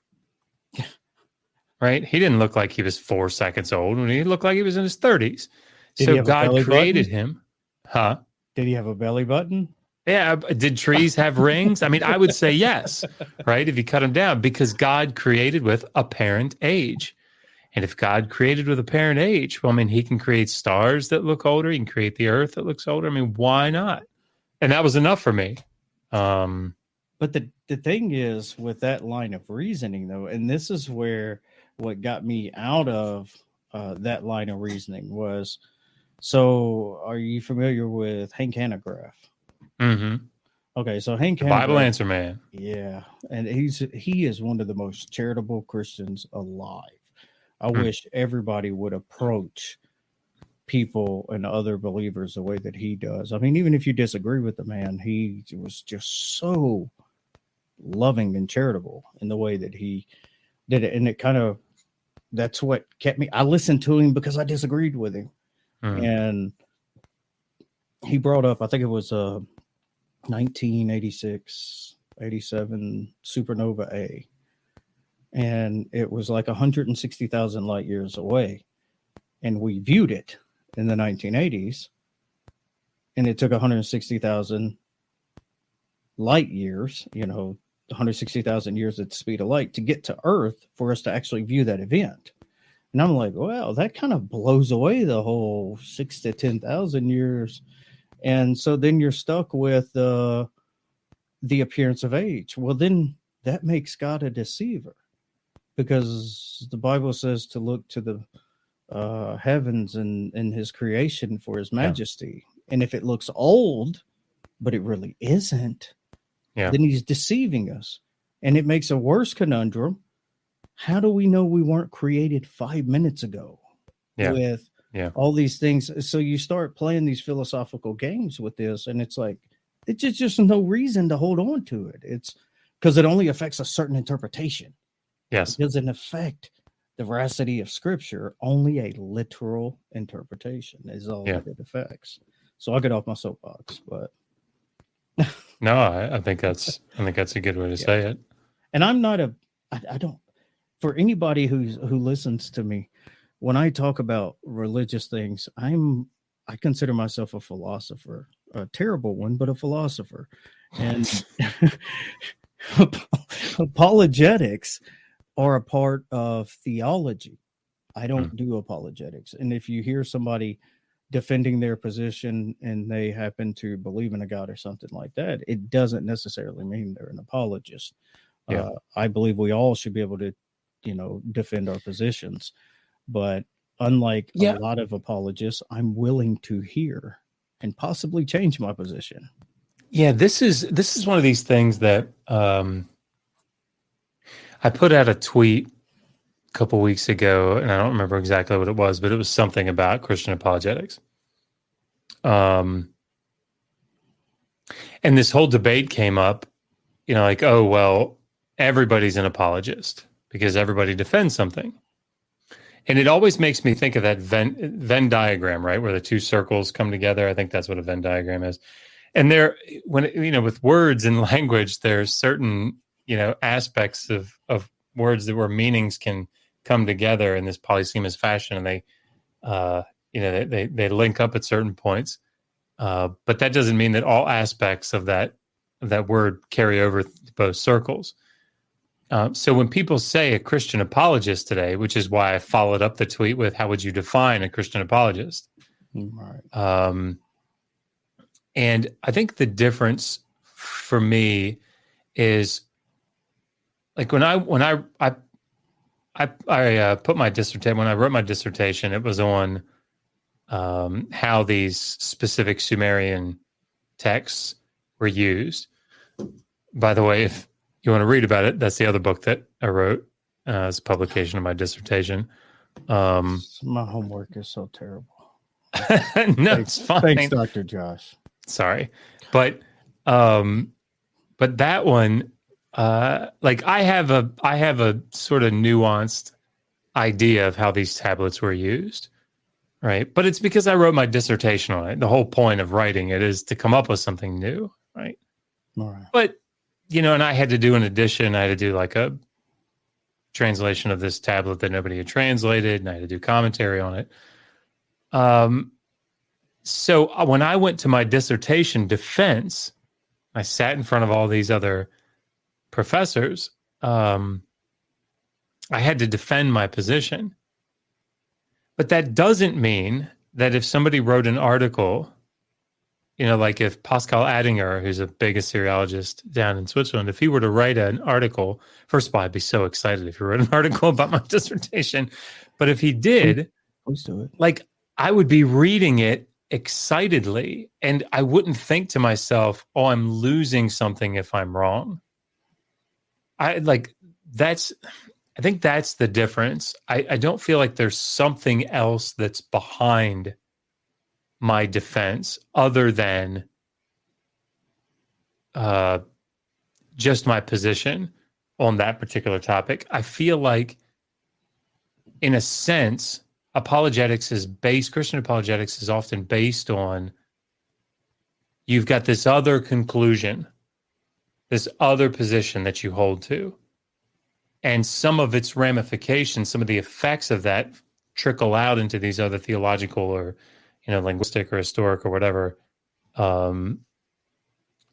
C: Right? He didn't look like he was 4 seconds old. He looked like he was in his 30s. So God created him. Huh?
A: Did he have a belly button?
C: Yeah. Did trees have rings? I mean, I would say yes, right? If you cut them down, because God created with apparent age. And if God created with apparent age, well, I mean, he can create stars that look older. He can create the earth that looks older. I mean, why not? And that was enough for me.
A: But the thing is with that line of reasoning, though, and this is where what got me out of that line of reasoning was, so are you familiar with Hank Hanegraaff?
C: Mm-hmm.
A: Okay, so Hank Hanegraaff,
C: Bible Answer Man.
A: Yeah, and he is one of the most charitable Christians alive. I wish everybody would approach people and other believers the way that he does. I mean, even if you disagree with the man, he was just so loving and charitable in the way that he did it. And it kind of that's what kept me. I listened to him because I disagreed with him. And he brought up, I think it was 1986, 87 supernova A. And it was like 160,000 light years away. And we viewed it in the 1980s. And it took 160,000 light years, 160,000 years at the speed of light to get to Earth for us to actually view that event. And I'm like, well, that kind of blows away the whole 6,000 to 10,000 years. And so then you're stuck with the appearance of age. Well, then that makes God a deceiver, because the Bible says to look to the heavens and his creation for his majesty. Yeah. And if it looks old, but it really isn't, then he's deceiving us. And it makes a worse conundrum. How do we know we weren't created 5 minutes ago with all these things? So you start playing these philosophical games with this, and it's like, it's just no reason to hold on to it. It's because it only affects a certain interpretation.
C: Yes.
A: It doesn't affect the veracity of Scripture. Only a literal interpretation is all that it affects. So I'll get off my soapbox, but
C: no, I think that's a good way to say it.
A: And I'm not I don't, for anybody who listens to me, when I talk about religious things, I consider myself a philosopher, a terrible one, but a philosopher. And apologetics are a part of theology. I don't do apologetics. And if you hear somebody defending their position and they happen to believe in a God or something like that, it doesn't necessarily mean they're an apologist. I believe we all should be able to, defend our positions. But unlike a lot of apologists, I'm willing to hear and possibly change my position.
C: Yeah, this is one of these things that I put out a tweet a couple weeks ago, and I don't remember exactly what it was, but it was something about Christian apologetics. And this whole debate came up, like, oh, well, everybody's an apologist because everybody defends something. And it always makes me think of that Venn diagram, right, where the two circles come together. I think that's what a Venn diagram is. And there, with words and language, there's certain, aspects of words where meanings can come together in this polysemous fashion, and they link up at certain points. But that doesn't mean that all aspects of that word carry over to both circles. So when people say a Christian apologist today, which is why I followed up the tweet with, how would you define a Christian apologist?
A: Right.
C: And I think the difference for me is, like, when I put my dissertation, when I wrote my dissertation, it was on how these specific Sumerian texts were used. By the way, if you want to read about it, that's the other book that I wrote as a publication of my dissertation.
A: My homework is so terrible.
C: No, it's fine.
A: Thanks, Dr. Josh.
C: Sorry. But that one, like, I have a sort of nuanced idea of how these tablets were used, right? But it's because I wrote my dissertation on it. The whole point of writing it is to come up with something new, right?
A: All right.
C: But, and I had to do an edition. I had to do like a translation of this tablet that nobody had translated, and I had to do commentary on it. So when I went to my dissertation defense, I sat in front of all these other professors. I had to defend my position. But that doesn't mean that if somebody wrote an article, like if Pascal Adinger, who's a big Assyriologist down in Switzerland, if he were to write an article, first of all, I'd be so excited if he wrote an article about my dissertation. But if he did,
A: please do it.
C: Like, I would be reading it excitedly, and I wouldn't think to myself, oh, I'm losing something if I'm wrong. I think that's the difference. I don't feel like there's something else that's behind my defense other than just my position on that particular topic. I feel like in a sense, Christian apologetics is often based on, you've got this other conclusion, this other position that you hold to. And some of its ramifications, some of the effects of that trickle out into these other theological or, linguistic or historic or whatever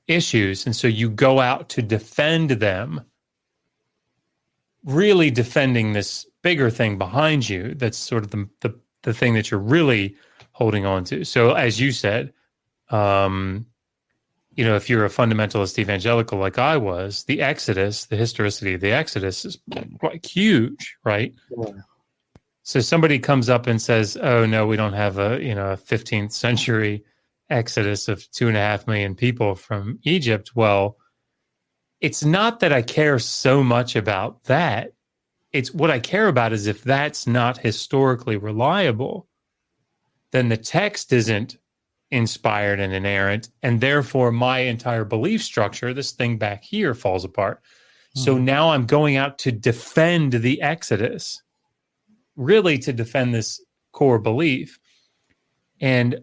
C: issues. And so you go out to defend them, really defending this bigger thing behind you. That's sort of the thing that you're really holding on to. So as you said, if you're a fundamentalist evangelical like I was, the Exodus, the historicity of the Exodus is quite huge, right? Yeah. So somebody comes up and says, oh, no, we don't have a 15th century Exodus of 2.5 million people from Egypt. Well, it's not that I care so much about that. It's what I care about is if that's not historically reliable, then the text isn't inspired and inerrant, and therefore my entire belief structure, this thing back here, falls apart. Mm-hmm. So now I'm going out to defend the Exodus, really to defend this core belief. And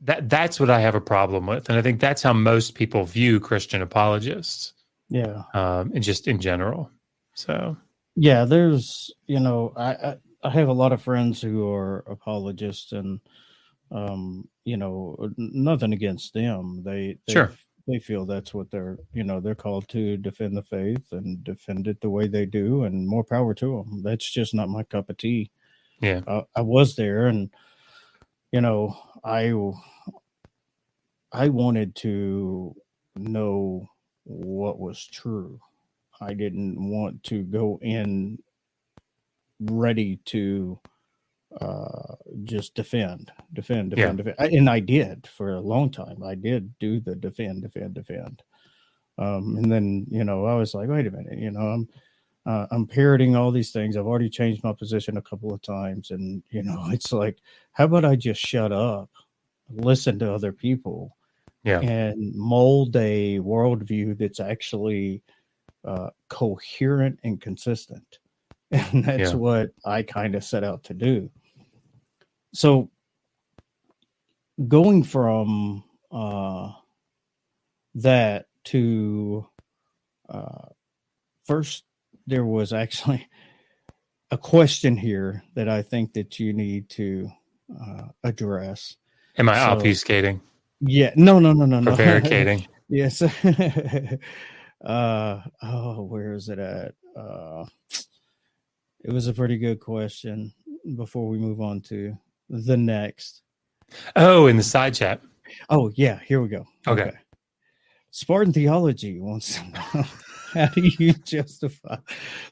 C: that's what I have a problem with. And I think that's how most people view Christian apologists. Yeah. And just in general. So
A: yeah, there's, I have a lot of friends who are apologists, and nothing against them. They feel that's what they're called to, defend the faith and defend it the way they do, and more power to them. That's just not my cup of tea.
C: Yeah.
A: I was there, and I wanted to know what was true. I didn't want to go in ready to just defend. And I did for a long time. I did do the defend. And then, I was like, wait a minute, I'm parroting all these things. I've already changed my position a couple of times. And, it's like, how about I just shut up, listen to other people, and mold a worldview that's actually coherent and consistent. And that's what I kind of set out to do. So going from that to first, there was actually a question here that I think that you need to address.
C: Am I obfuscating?
A: Yeah. No.
C: Prevaricating.
A: Yes. Where is it at? It was a pretty good question before we move on to the next.
C: Oh, in the side chat.
A: Oh, yeah. Here we go.
C: Okay.
A: Spartan Theology wants to know, how do you justify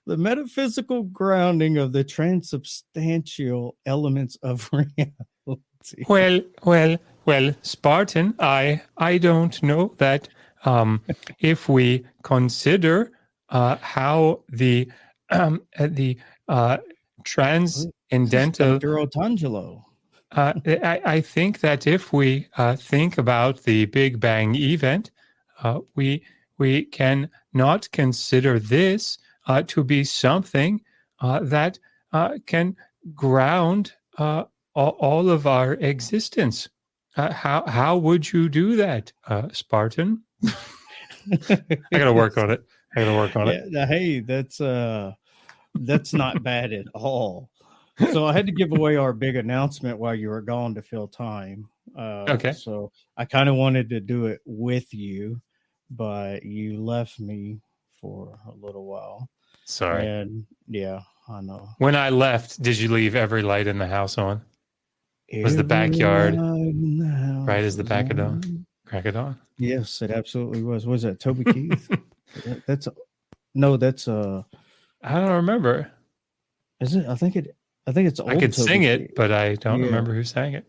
A: the metaphysical grounding of the transubstantial elements of reality?
C: Well, Spartan, I don't know that if we consider how the transcendental
A: Tangelo.
C: I think that if we think about the Big Bang event, we can not consider this to be something that can ground all of our existence. How would you do that, Spartan? I got to work on it.
A: Hey, that's not bad at all. So I had to give away our big announcement while you were gone to fill time.
C: Okay.
A: So I kind of wanted to do it with you, but you left me for a little while.
C: Sorry.
A: And yeah, I know.
C: When I left, did you leave every light in the house on? Was the backyard right as the back of dawn? Crack of dawn?
A: Yes, it absolutely was. Was that Toby Keith? That's I don't
C: remember.
A: Is it? I think it's old.
C: I could
A: Toby
C: sing
A: Keith.
C: it, but I don't remember who sang it.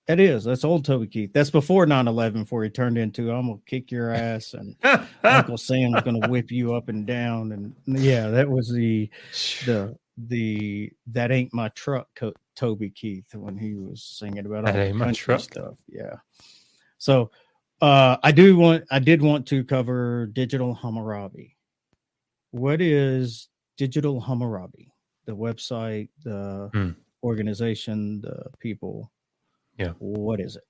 A: It is. That's old Toby Keith. That's before 9/11, before he turned into "I'm gonna kick your ass" and Uncle Sam's gonna whip you up and down. And yeah, that was the "That Ain't My Truck" Toby Keith when he was singing about all the country stuff. Yeah. So I did want to cover digital Hammurabi. What is digital Hammurabi? the website, the
C: Hmm.
A: organization, the people?
C: Yeah.
A: What is it?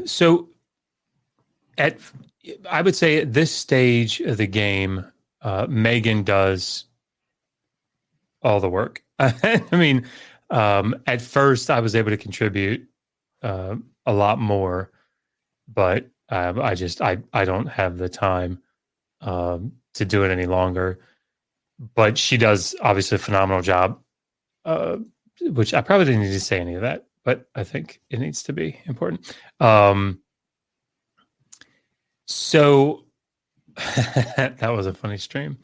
C: So I would say at this stage of the game, Megan does all the work. I mean, at first I was able to contribute a lot more, but I don't have the time to do it any longer. But she does obviously a phenomenal job, which I probably didn't need to say any of that, but I think it needs to be important. So that was a funny stream.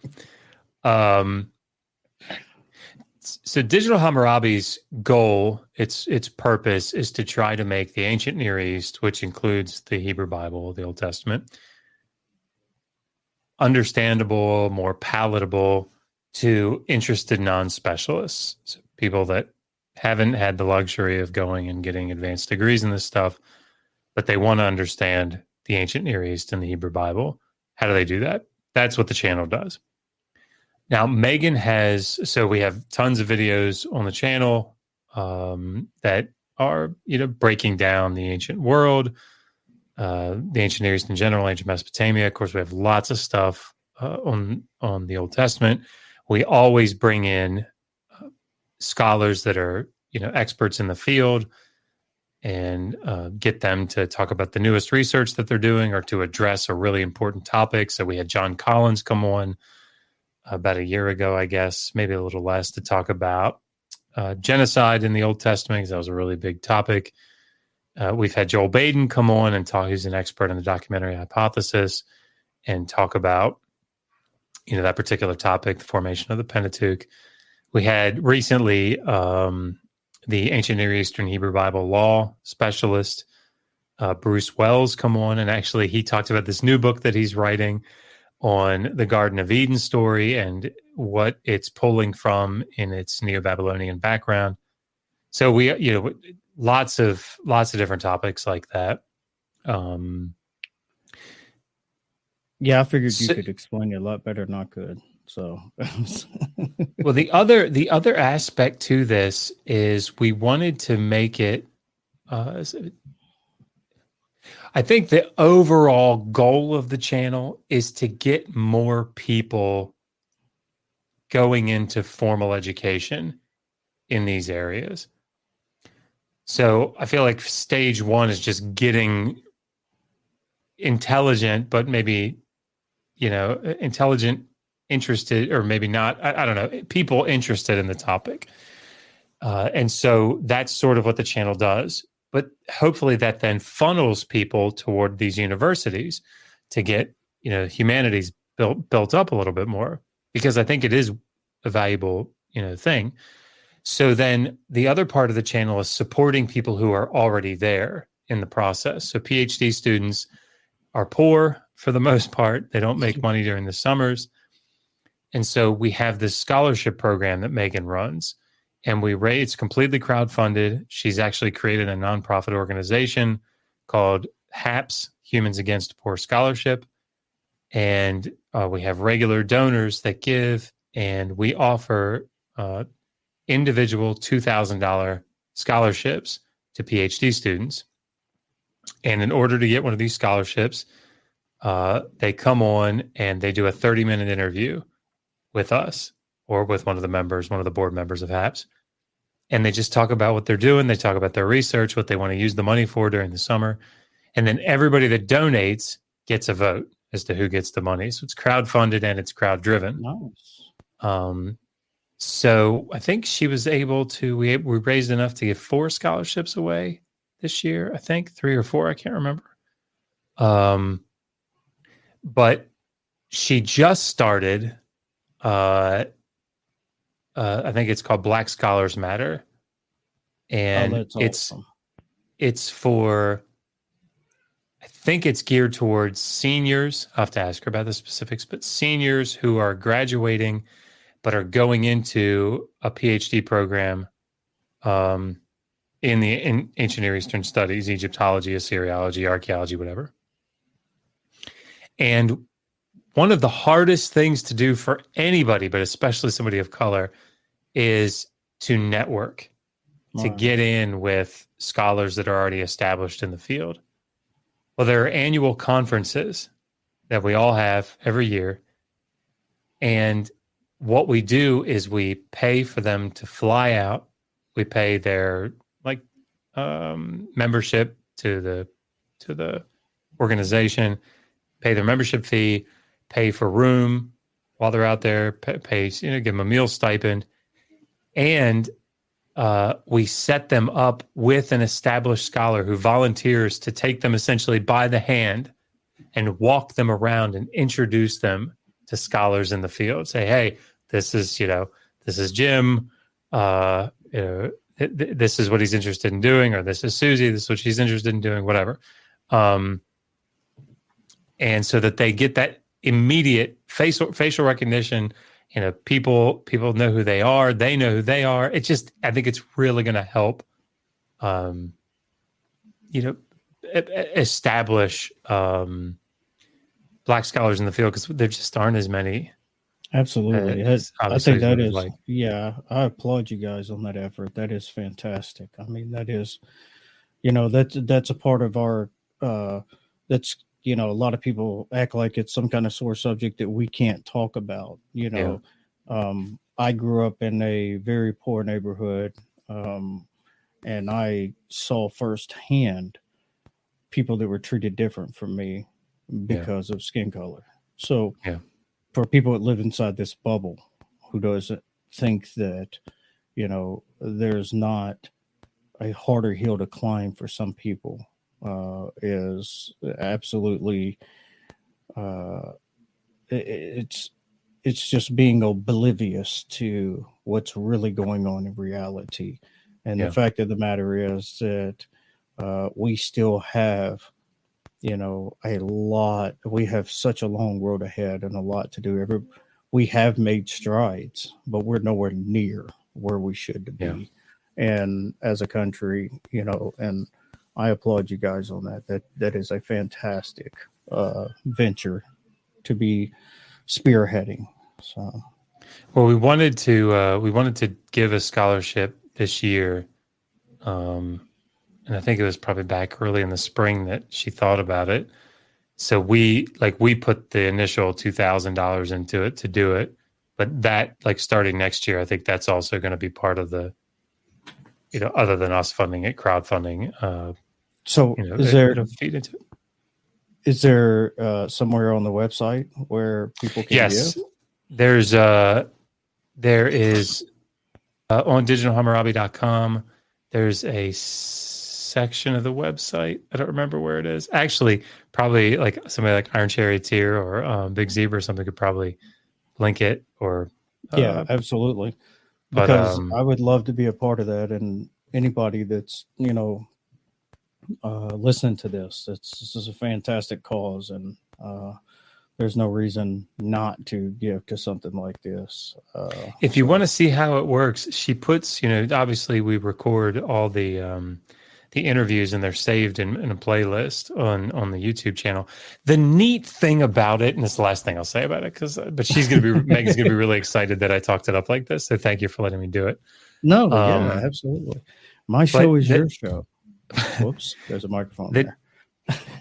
C: So Digital Hammurabi's goal, its purpose, is to try to make the ancient Near East, which includes the Hebrew Bible, the Old Testament, understandable, more palatable to interested non-specialists, so people that haven't had the luxury of going and getting advanced degrees in this stuff, but they want to understand the ancient Near East and the Hebrew Bible. How do they do that? That's what the channel does. Now, Megan so we have tons of videos on the channel that are, breaking down the ancient world, the ancient Near East in general, ancient Mesopotamia. Of course, we have lots of stuff on the Old Testament. We always bring in scholars that are, experts in the field and get them to talk about the newest research that they're doing or to address a really important topic. So we had John Collins come on about a year ago, I guess, maybe a little less, to talk about genocide in the Old Testament, because that was a really big topic. We've had Joel Baden come on and talk. He's an expert in the documentary hypothesis and talk about, that particular topic, the formation of the Pentateuch. We had recently the ancient Near Eastern Hebrew Bible law specialist, Bruce Wells, come on. And actually, he talked about this new book that he's writing on the Garden of Eden story and what it's pulling from in its Neo-Babylonian background. So we, lots of different topics like that.
A: Yeah, I figured you could explain it a lot better than I could. So,
C: well, the other aspect to this is we wanted to make it. I think the overall goal of the channel is to get more people going into formal education in these areas. So I feel like stage one is just getting intelligent, but maybe, intelligent, interested, or maybe not. I don't know, people interested in the topic. And so that's sort of what the channel does. But hopefully that then funnels people toward these universities to get, humanities built up a little bit more, because I think it is a valuable, thing. So then the other part of the channel is supporting people who are already there in the process. So PhD students are poor for the most part. They don't make money during the summers. And so we have this scholarship program that Megan runs. And it's completely crowdfunded. She's actually created a nonprofit organization called HAPS, Humans Against Poor Scholarship. And we have regular donors that give, and we offer individual $2,000 scholarships to PhD students. And in order to get one of these scholarships, they come on and they do a 30-minute interview with us or with one of the board members of HAPS. And they just talk about what they're doing. They talk about their research, what they want to use the money for during the summer. And then everybody that donates gets a vote as to who gets the money. So it's crowdfunded and it's crowd-driven.
A: Nice.
C: So I think she was able to, we raised enough to give 4 scholarships away this year. I think 3 or 4, I can't remember. But she just started, I think it's called Black Scholars Matter. And it's for, I think it's geared towards seniors. I'll have to ask her about the specifics, but seniors who are graduating but are going into a PhD program in ancient Near Eastern studies, Egyptology, Assyriology, archaeology, whatever. And one of the hardest things to do for anybody, but especially somebody of color, is to network, to get in with scholars that are already established in the field. Well, there are annual conferences that we all have every year. And what we do is we pay for them to fly out. We pay their membership to the organization, pay their membership fee, pay for room while they're out there, pay give them a meal stipend, and we set them up with an established scholar who volunteers to take them essentially by the hand and walk them around and introduce them to scholars in the field. Say, hey, this is Jim. This is what he's interested in doing, or this is Susie. This is what she's interested in doing, whatever. And so that they get that immediate facial recognition. People know who they are. They know who they are. I think it's really going to help, establish Black scholars in the field, because there just aren't as many.
A: Absolutely. I think that is, I applaud you guys on that effort. That is fantastic. I mean, that is, that's a part of our, that's, a lot of people act like it's some kind of sore subject that we can't talk about. I grew up in a very poor neighborhood, and I saw firsthand people that were treated different from me because of skin color. So for people that live inside this bubble, who doesn't think that, there's not a harder hill to climb for some people, is absolutely, it's just being oblivious to what's really going on in reality. And the fact of the matter is that we still have, we have such a long road ahead and a lot to do. We have made strides, but we're nowhere near where we should be. And as a country, and I applaud you guys on that. That is a fantastic venture to be spearheading. So,
C: well, we wanted to give a scholarship this year, and I think it was probably back early in the spring that she thought about it. So we put the initial $2,000 into it to do it, but that starting next year, I think that's also going to be part of the, other than us funding it, crowdfunding.
A: So is there somewhere on the website where people can give?
C: There is on digitalhammurabi.com. There's a section of the website. I don't remember where it is. Actually, probably somebody like Iron Charioteer or Big Zebra or something could probably link it. Or
A: absolutely. Because I would love to be a part of that, and anybody that's listening to this is a fantastic cause, and there's no reason not to give to something like this. If
C: you want to see how it works, she puts, obviously we record all the interviews and they're saved in a playlist on the YouTube channel. The neat thing about it, and this is the last thing I'll say about it, but Megan's gonna be really excited that I talked it up like this. So thank you for letting me do it.
A: No, absolutely. My show is your show. Whoops, there's a microphone there.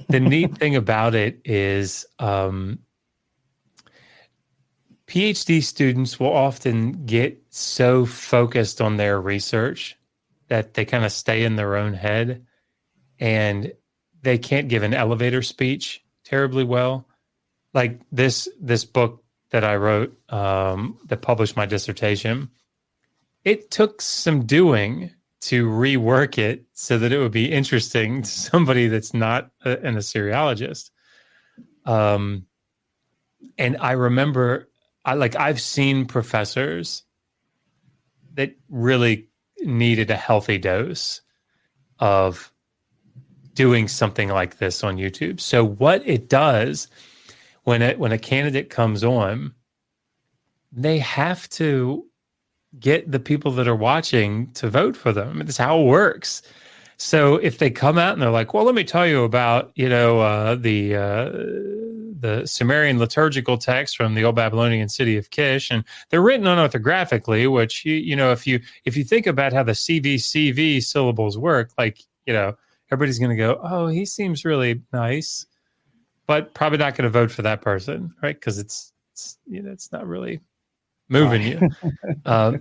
C: The neat thing about it is PhD students will often get so focused on their research that they kind of stay in their own head, and they can't give an elevator speech terribly well. Like this book that I wrote that published my dissertation, it took some doing to rework it so that it would be interesting to somebody that's not an Assyriologist. And I remember, I've seen professors that really needed a healthy dose of doing something like this on YouTube. So what it does when a candidate comes on, they have to get the people that are watching to vote for them. That's how it works. So if they come out and they're like, well, let me tell you about, the the Sumerian liturgical texts from the old Babylonian city of Kish, and they're written unorthographically, which if you think about how the CVCV syllables work, like, everybody's going to go, oh, he seems really nice, but probably not going to vote for that person, right? Because it's not really moving you.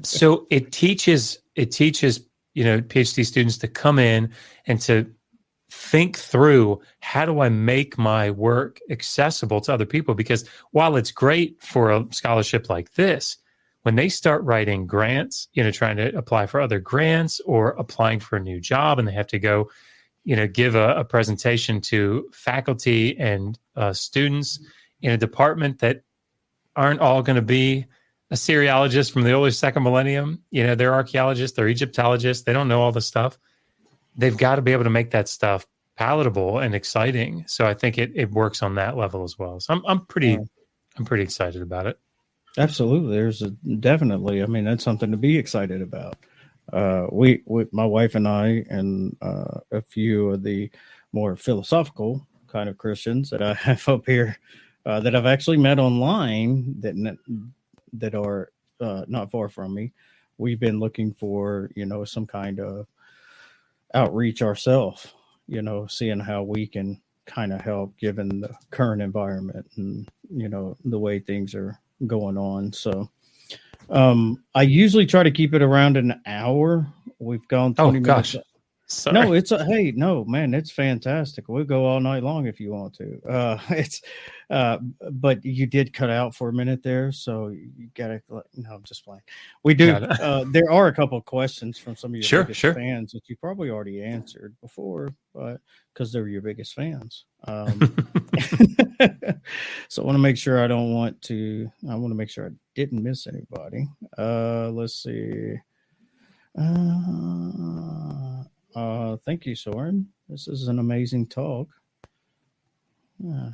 C: So it teaches PhD students to come in and to think through, how do I make my work accessible to other people? Because while it's great for a scholarship like this, when they start writing grants, trying to apply for other grants or applying for a new job, and they have to go, give a presentation to faculty and students in a department that aren't all going to be Assyriologists from the early second millennium. They're archaeologists, they're Egyptologists. They don't know all the stuff. They've got to be able to make that stuff palatable and exciting. So I think it works on that level as well. So I'm pretty excited about it.
A: Absolutely. There's definitely, I mean, that's something to be excited about. We my wife and I, and a few of the more philosophical kind of Christians that I have up here, that I've actually met online that are not far from me. We've been looking for, some kind of outreach ourselves, seeing how we can kind of help given the current environment and, the way things are going on. So I usually try to keep it around an hour. We've gone 20 minutes.
C: Gosh. Sorry.
A: No, no, man, it's fantastic. We'll go all night long if you want to. But you did cut out for a minute there, so you gotta. No, I'm just playing. We do. There are a couple of questions from some of your biggest fans that you probably already answered before, but because they're your biggest fans. So I want to make sure I want to make sure I didn't miss anybody. Let's see. Thank you, Soren. This is an amazing talk. I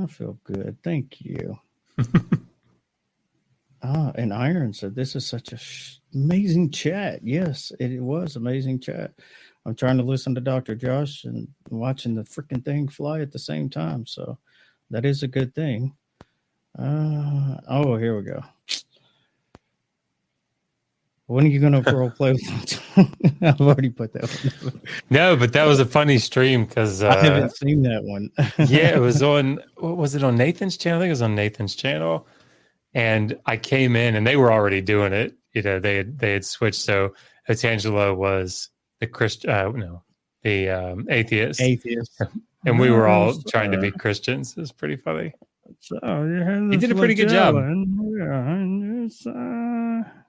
A: feel good. Thank you. And Iron said, this is such a amazing chat. Yes, it was amazing chat. I'm trying to listen to Dr. Josh and watching the freaking thing fly at the same time. So that is a good thing. Here we go. When are you going to role play with them? I've already put that one.
C: No, but that was a funny stream because
A: I haven't seen that one.
C: Yeah, it was on. Was it on Nathan's channel? I think it was on Nathan's channel. And I came in, and they were already doing it. They had switched. So Otangelo was the atheist.
A: Atheist,
C: and we were all trying to be Christians. It was pretty funny.
A: So
C: he did a pretty good job.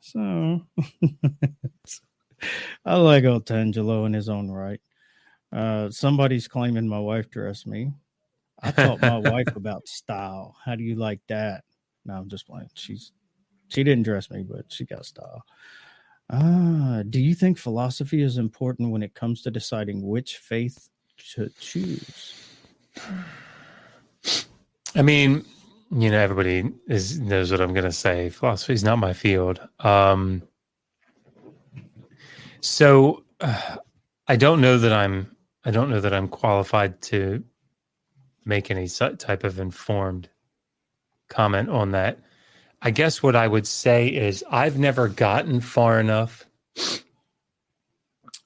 A: So I like Otangelo in his own right. Somebody's claiming my wife dressed me. I taught my wife about style. How do you like that? No, I'm just playing. She didn't dress me, but she got style. Do you think philosophy is important when it comes to deciding which faith to choose?
C: I mean, everybody knows what I'm going to say. Philosophy is not my field. So I don't know that I'm qualified to make any type of informed comment on that. I guess what I would say is I've never gotten far enough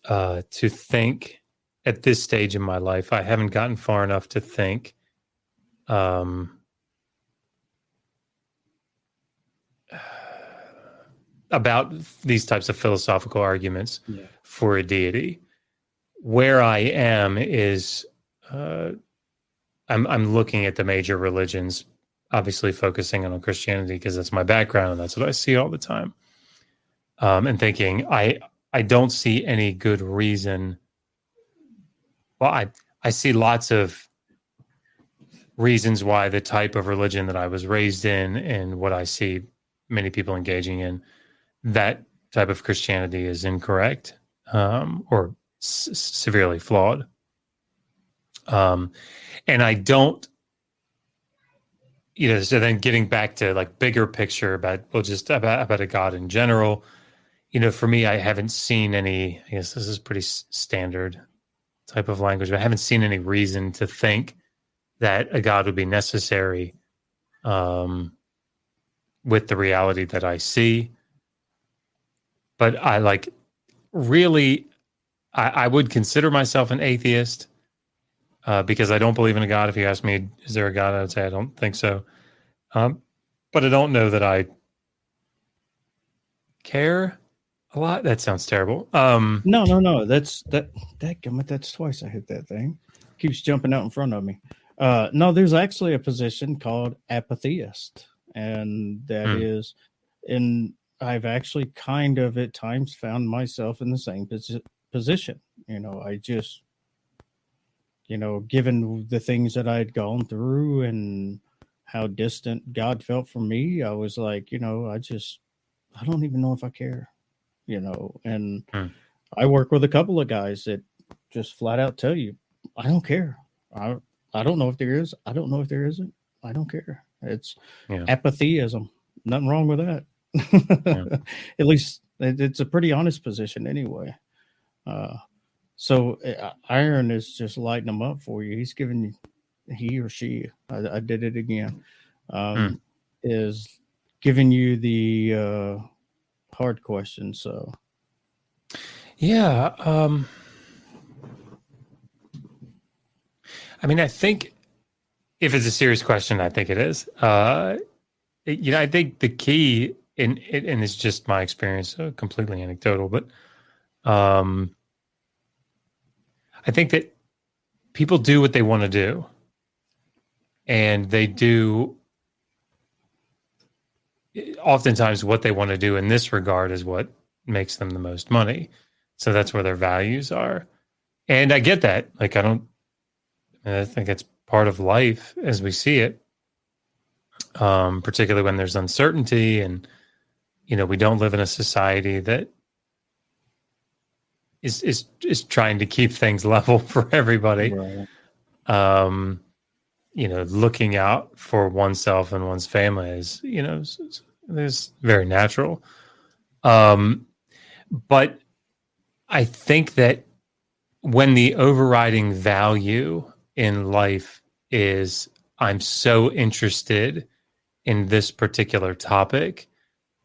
C: to think at this stage in my life. I haven't gotten far enough to think about these types of philosophical arguments for a deity. Where I am is I'm looking at the major religions, obviously focusing on Christianity because that's my background and that's what I see all the time. And thinking I don't see any good reason. Well, I see lots of reasons why the type of religion that I was raised in and what I see many people engaging in, that type of Christianity is incorrect or severely flawed. And I don't, so then getting back to like bigger picture about a God in general, for me, I haven't seen any, I guess this is pretty standard type of language, but I haven't seen any reason to think that a God would be necessary with the reality that I see. But I I would consider myself an atheist because I don't believe in a God. If you ask me, is there a God? I would say I don't think so. But I don't know that I care a lot. That sounds terrible.
A: No. That's twice I hit that thing. Keeps jumping out in front of me. No, there's actually a position called apatheist, and that is, and I've actually kind of at times found myself in the same position. I just, given the things that I'd gone through and how distant God felt from me, I was like, I don't even know if I care, and I work with a couple of guys that just flat out tell you, I don't care. I don't know if there is. I don't know if there isn't. I don't care. It's apatheism. Nothing wrong with that. At least it's a pretty honest position anyway. So iron is just lighting them up for you. He's giving you, he or she, I did it again, is giving you the hard questions. So,
C: yeah. I mean, I think if it's a serious question, I think it is. I think the key, and it's just my experience, completely anecdotal, but I think that people do what they want to do, and they do. Oftentimes, what they want to do in this regard is what makes them the most money. So that's where their values are, and I get that. Like, I think it's part of life as we see it, particularly when there's uncertainty and, we don't live in a society that is trying to keep things level for everybody.
A: right.
C: Looking out for oneself and one's family is, is very natural. But I think that when the overriding value in life is I'm so interested in this particular topic,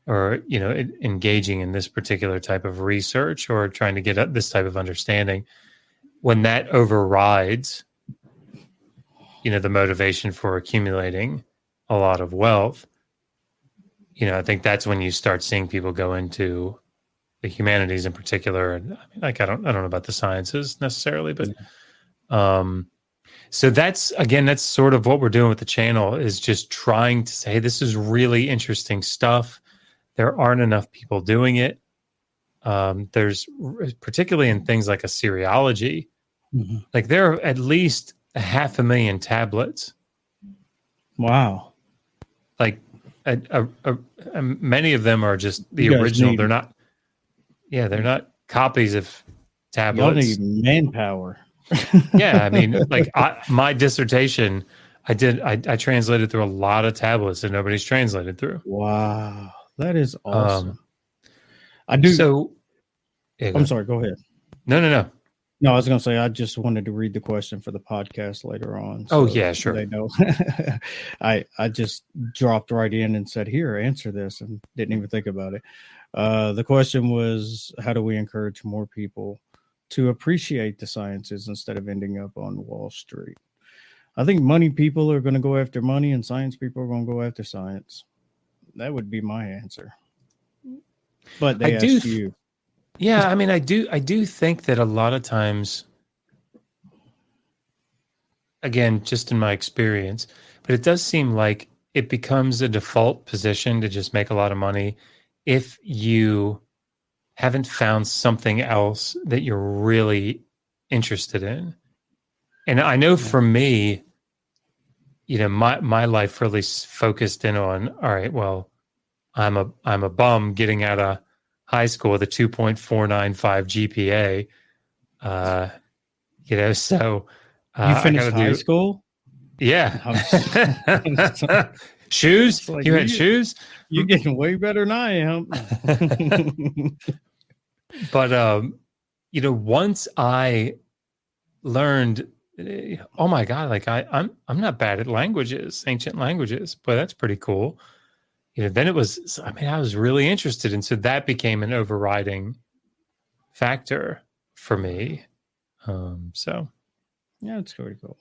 C: or engaging in this particular type of research, or trying to get at this type of understanding, when that overrides the motivation for accumulating a lot of wealth, I think that's when you start seeing people go into the humanities in particular. And I don't know about the sciences necessarily, but so that's sort of what we're doing with the channel, is just trying to say, this is really interesting stuff. There aren't enough people doing it. There's, particularly in things like Assyriology, like there are at least 500,000 tablets.
A: Wow.
C: Like many of them are just the original. They're not. Yeah, they're not copies of tablets.
A: Y'all need manpower.
C: Yeah, I mean, like my dissertation, I translated through a lot of tablets that nobody's translated through.
A: Wow, that is awesome. I do. So, I'm sorry. Go ahead.
C: No.
A: No, I was going to say, I just wanted to read the question for the podcast later on.
C: So yeah, sure.
A: They know. I just dropped right in and said, here, answer this, and didn't even think about it. The question was, how do we encourage more people to appreciate the sciences instead of ending up on Wall Street? I think money people are going to go after money, and science people are going to go after science. That would be my answer. But they asked you.
C: Yeah, I mean, I do think that a lot of times, again, just in my experience, but it does seem like it becomes a default position to just make a lot of money if you haven't found something else that you're really interested in. And I know for me, my life really focused in on, all right, well, I'm a bum getting out of high school with a 2.495 GPA. So
A: you finished high school?
C: Yeah. Shoes? Like, you had shoes?
A: You're getting way better than I am.
C: But once I learned oh my God, like I'm not bad at languages, ancient languages, but that's pretty cool. Then it was, I mean, I was really interested. And so that became an overriding factor for me. So.
A: Yeah, it's pretty cool.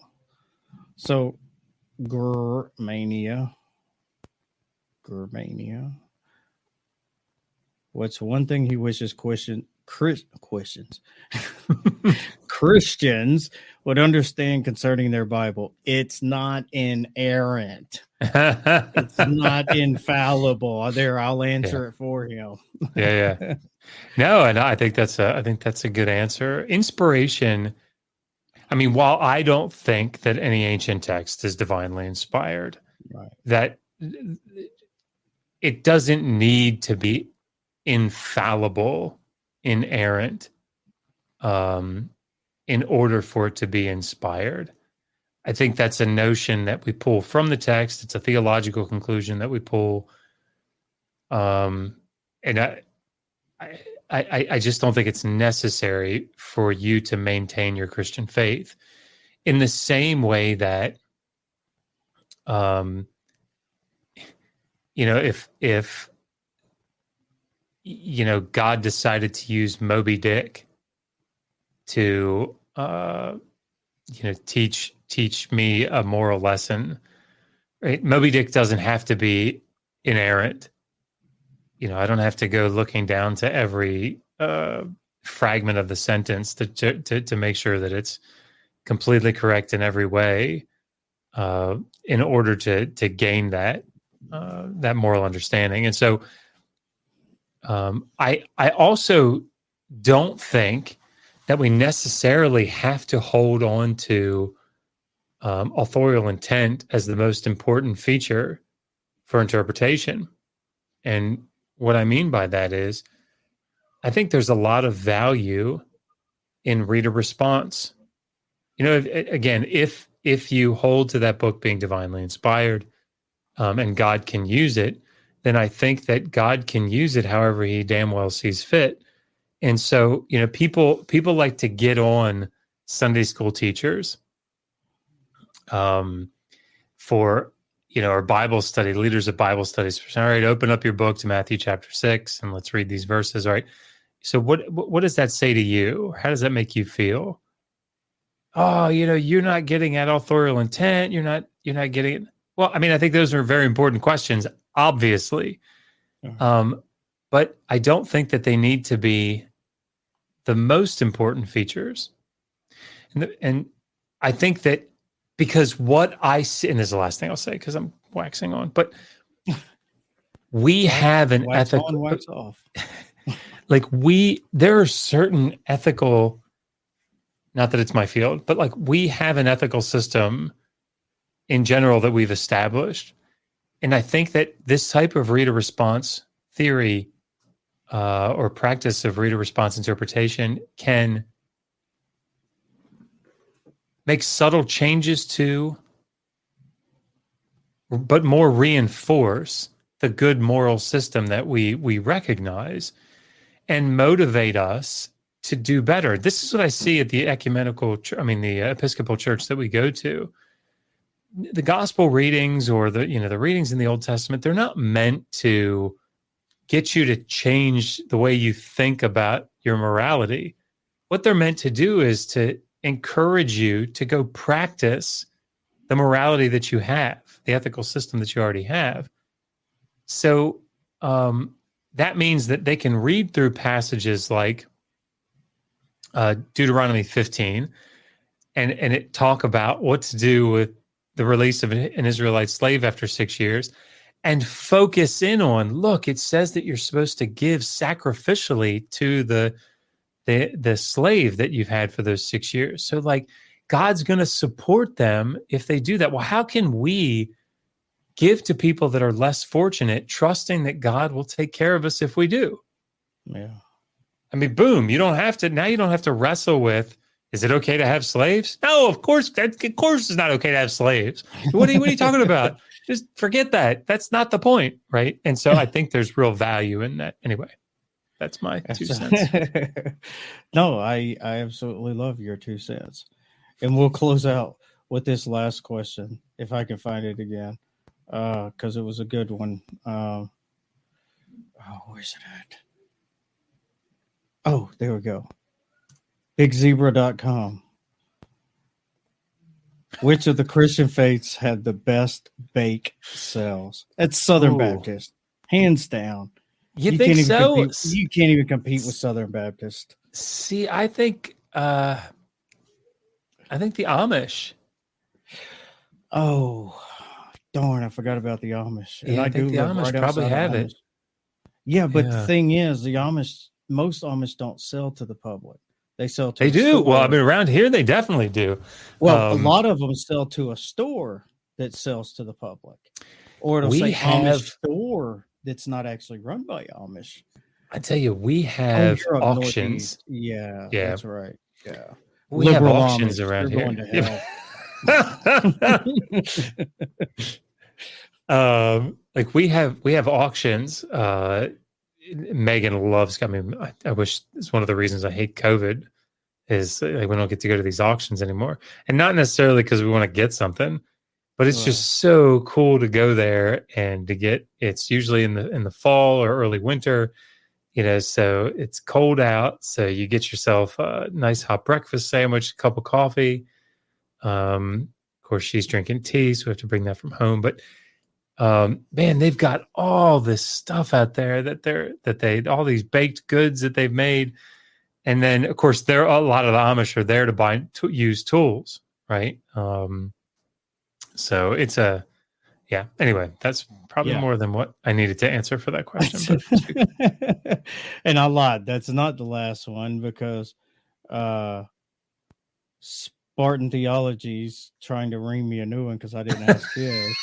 A: So, Germania. What's one thing he wishes Christians would understand concerning their Bible? It's not inerrant. It's not infallible. There, I'll answer it for him.
C: Yeah. No, and I think that's a good answer. Inspiration. I mean, while I don't think that any ancient text is divinely inspired,
A: right,
C: that it doesn't need to be infallible, inerrant, in order for it to be inspired. I think that's a notion that we pull from the text. It's a theological conclusion that we pull. And I just don't think it's necessary for you to maintain your Christian faith in the same way that, if God decided to use Moby Dick to, teach me a moral lesson, right? Moby Dick doesn't have to be inerrant. I don't have to go looking down to every fragment of the sentence to make sure that it's completely correct in every way, in order to gain that moral understanding. And so, I also don't think that we necessarily have to hold on to authorial intent as the most important feature for interpretation. And what I mean by that is, I think there's a lot of value in reader response. Again, if you hold to that book being divinely inspired, and God can use it, then I think that God can use it however he damn well sees fit. And so, people like to get on Sunday school teachers, for, or Bible study, leaders of Bible studies. All right, open up your book to Matthew chapter 6 and let's read these verses. All right. So what does that say to you? How does that make you feel? Oh, you're not getting at authorial intent. You're not getting it. Well, I mean, I think those are very important questions, obviously. But I don't think that they need to be the most important features. And I think that, because what I see, and this is the last thing I'll say because I'm waxing on, but we have an ethical, on, wax off. There are certain ethical, not that it's my field, but we have an ethical system in general that we've established. And I think that this type of reader response theory, or practice of reader response interpretation, can make subtle changes to, but more reinforce the good moral system that we recognize and motivate us to do better. This is what I see at the the Episcopal church that we go to. The gospel readings, or the readings in the Old Testament, they're not meant to get you to change the way you think about your morality. What they're meant to do is to encourage you to go practice the morality that you have, the ethical system that you already have. So that means that they can read through passages like Deuteronomy 15 and it talk about what to do with the release of an Israelite slave after 6 years, and focus in on, look, it says that you're supposed to give sacrificially to the slave that you've had for those 6 years. So God's going to support them if they do that. Well, how can we give to people that are less fortunate, trusting that God will take care of us if we do?
A: Yeah.
C: I mean, boom, you don't have to wrestle with, is it okay to have slaves? No, of course it's not okay to have slaves. What are you talking about? Just forget that. That's not the point, right? And so I think there's real value in that. Anyway, that's my 2 cents.
A: No, I absolutely love your 2 cents. And we'll close out with this last question, if I can find it again, because it was a good one. Where's it at? Oh, there we go. BigZebra.com. Which of the Christian faiths had the best bake sales? It's Southern Baptist, hands down.
C: You think so?
A: You can't even compete with Southern Baptist.
C: See, I think the Amish.
A: Oh, darn! I forgot about the Amish.
C: And I think the Amish probably have it.
A: Yeah, but the thing is, most Amish don't sell to the public. They sell to.
C: They do. Store. Well, I mean, around here they definitely do.
A: Well, a lot of them sell to a store that sells to the public, or it'll say Amish store that's not actually run by Amish.
C: I tell you, we have auctions.
A: Yeah, that's right. Yeah,
C: we have auctions around here. Like we have auctions. Megan loves. I mean, I wish it's one of the reasons I hate COVID is like we don't get to go to these auctions anymore, and not necessarily because we want to get something, but it's just so cool to go there and to get. It's usually in the fall or early winter, so it's cold out, so you get yourself a nice hot breakfast sandwich, a cup of coffee. Of course, she's drinking tea, so we have to bring that from home, but. Man, they've got all this stuff out there all these baked goods that they've made. And then of course a lot of the Amish are there to use tools. Right. So it's anyway, that's probably more than what I needed to answer for that question. But
A: and I lied. That's not the last one because, Spartan Theology's trying to ring me a new one because I didn't ask his.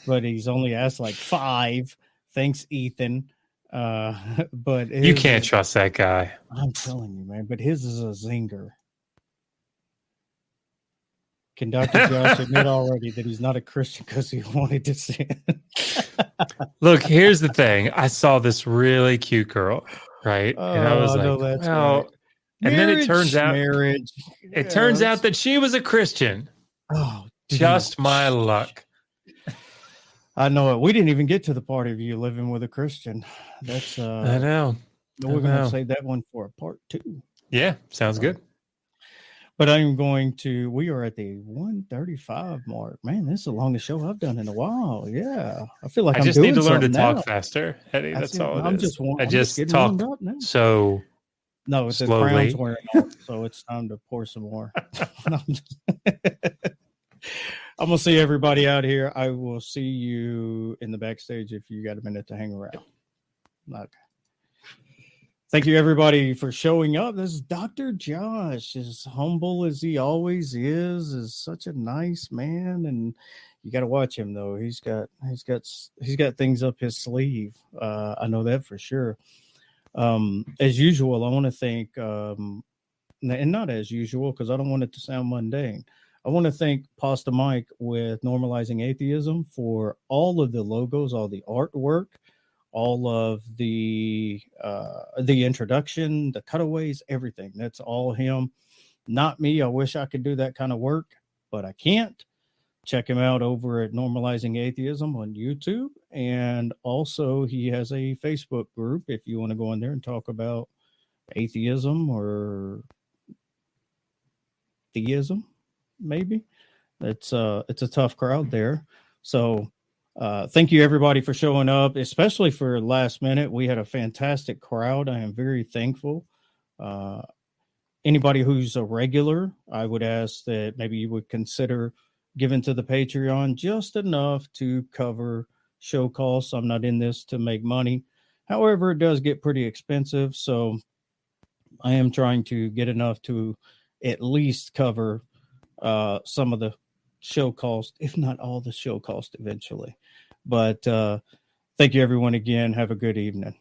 A: But he's only asked like 5. Thanks, Ethan. But
C: you can't trust that guy.
A: I'm telling you, man. But his is a zinger. Can Dr. Josh admit already that he's not a Christian because he wanted to sin?
C: Look, here's the thing. I saw this really cute girl, right? And I was like,
A: right.
C: And then it turns out turns out that she was a Christian.
A: Oh,
C: just my luck.
A: I know it. We didn't even get to the part of you living with a Christian. That's
C: I know.
A: We're going to save that one for a part 2.
C: Yeah, sounds good.
A: But we are at the 1:35 mark. Man, this is the longest show I've done in a while. Yeah. I feel like
C: I just need to learn to talk faster, Eddie. That's all it is. I just talk so
A: no, the
C: slowly.
A: crown's wearing off, so it's time to pour some more. I'm going to see everybody out here. I will see you in the backstage if you got a minute to hang around. Okay. Thank you, everybody, for showing up. This is Dr. Josh, as humble as he always is such a nice man, and you got to watch him though. He's got things up his sleeve. I know that for sure. As usual, I want to thank, and not as usual because I don't want it to sound mundane. I want to thank Pasta Mike with Normalizing Atheism for all of the logos, all the artwork, all of the introduction, the cutaways, everything. That's all him, not me. I wish I could do that kind of work, but I can't. Check him out over at Normalizing Atheism on YouTube. And also he has a Facebook group if you want to go in there and talk about atheism or theism. Maybe it's a tough crowd there. So thank you everybody for showing up, especially for last minute. We had a fantastic crowd. I am very thankful. Anybody who's a regular, I would ask that maybe you would consider giving to the Patreon just enough to cover show costs. I'm not in this to make money. However, it does get pretty expensive. So I am trying to get enough to at least cover some of the show cost, if not all the show cost eventually. But thank you everyone again. Have a good evening.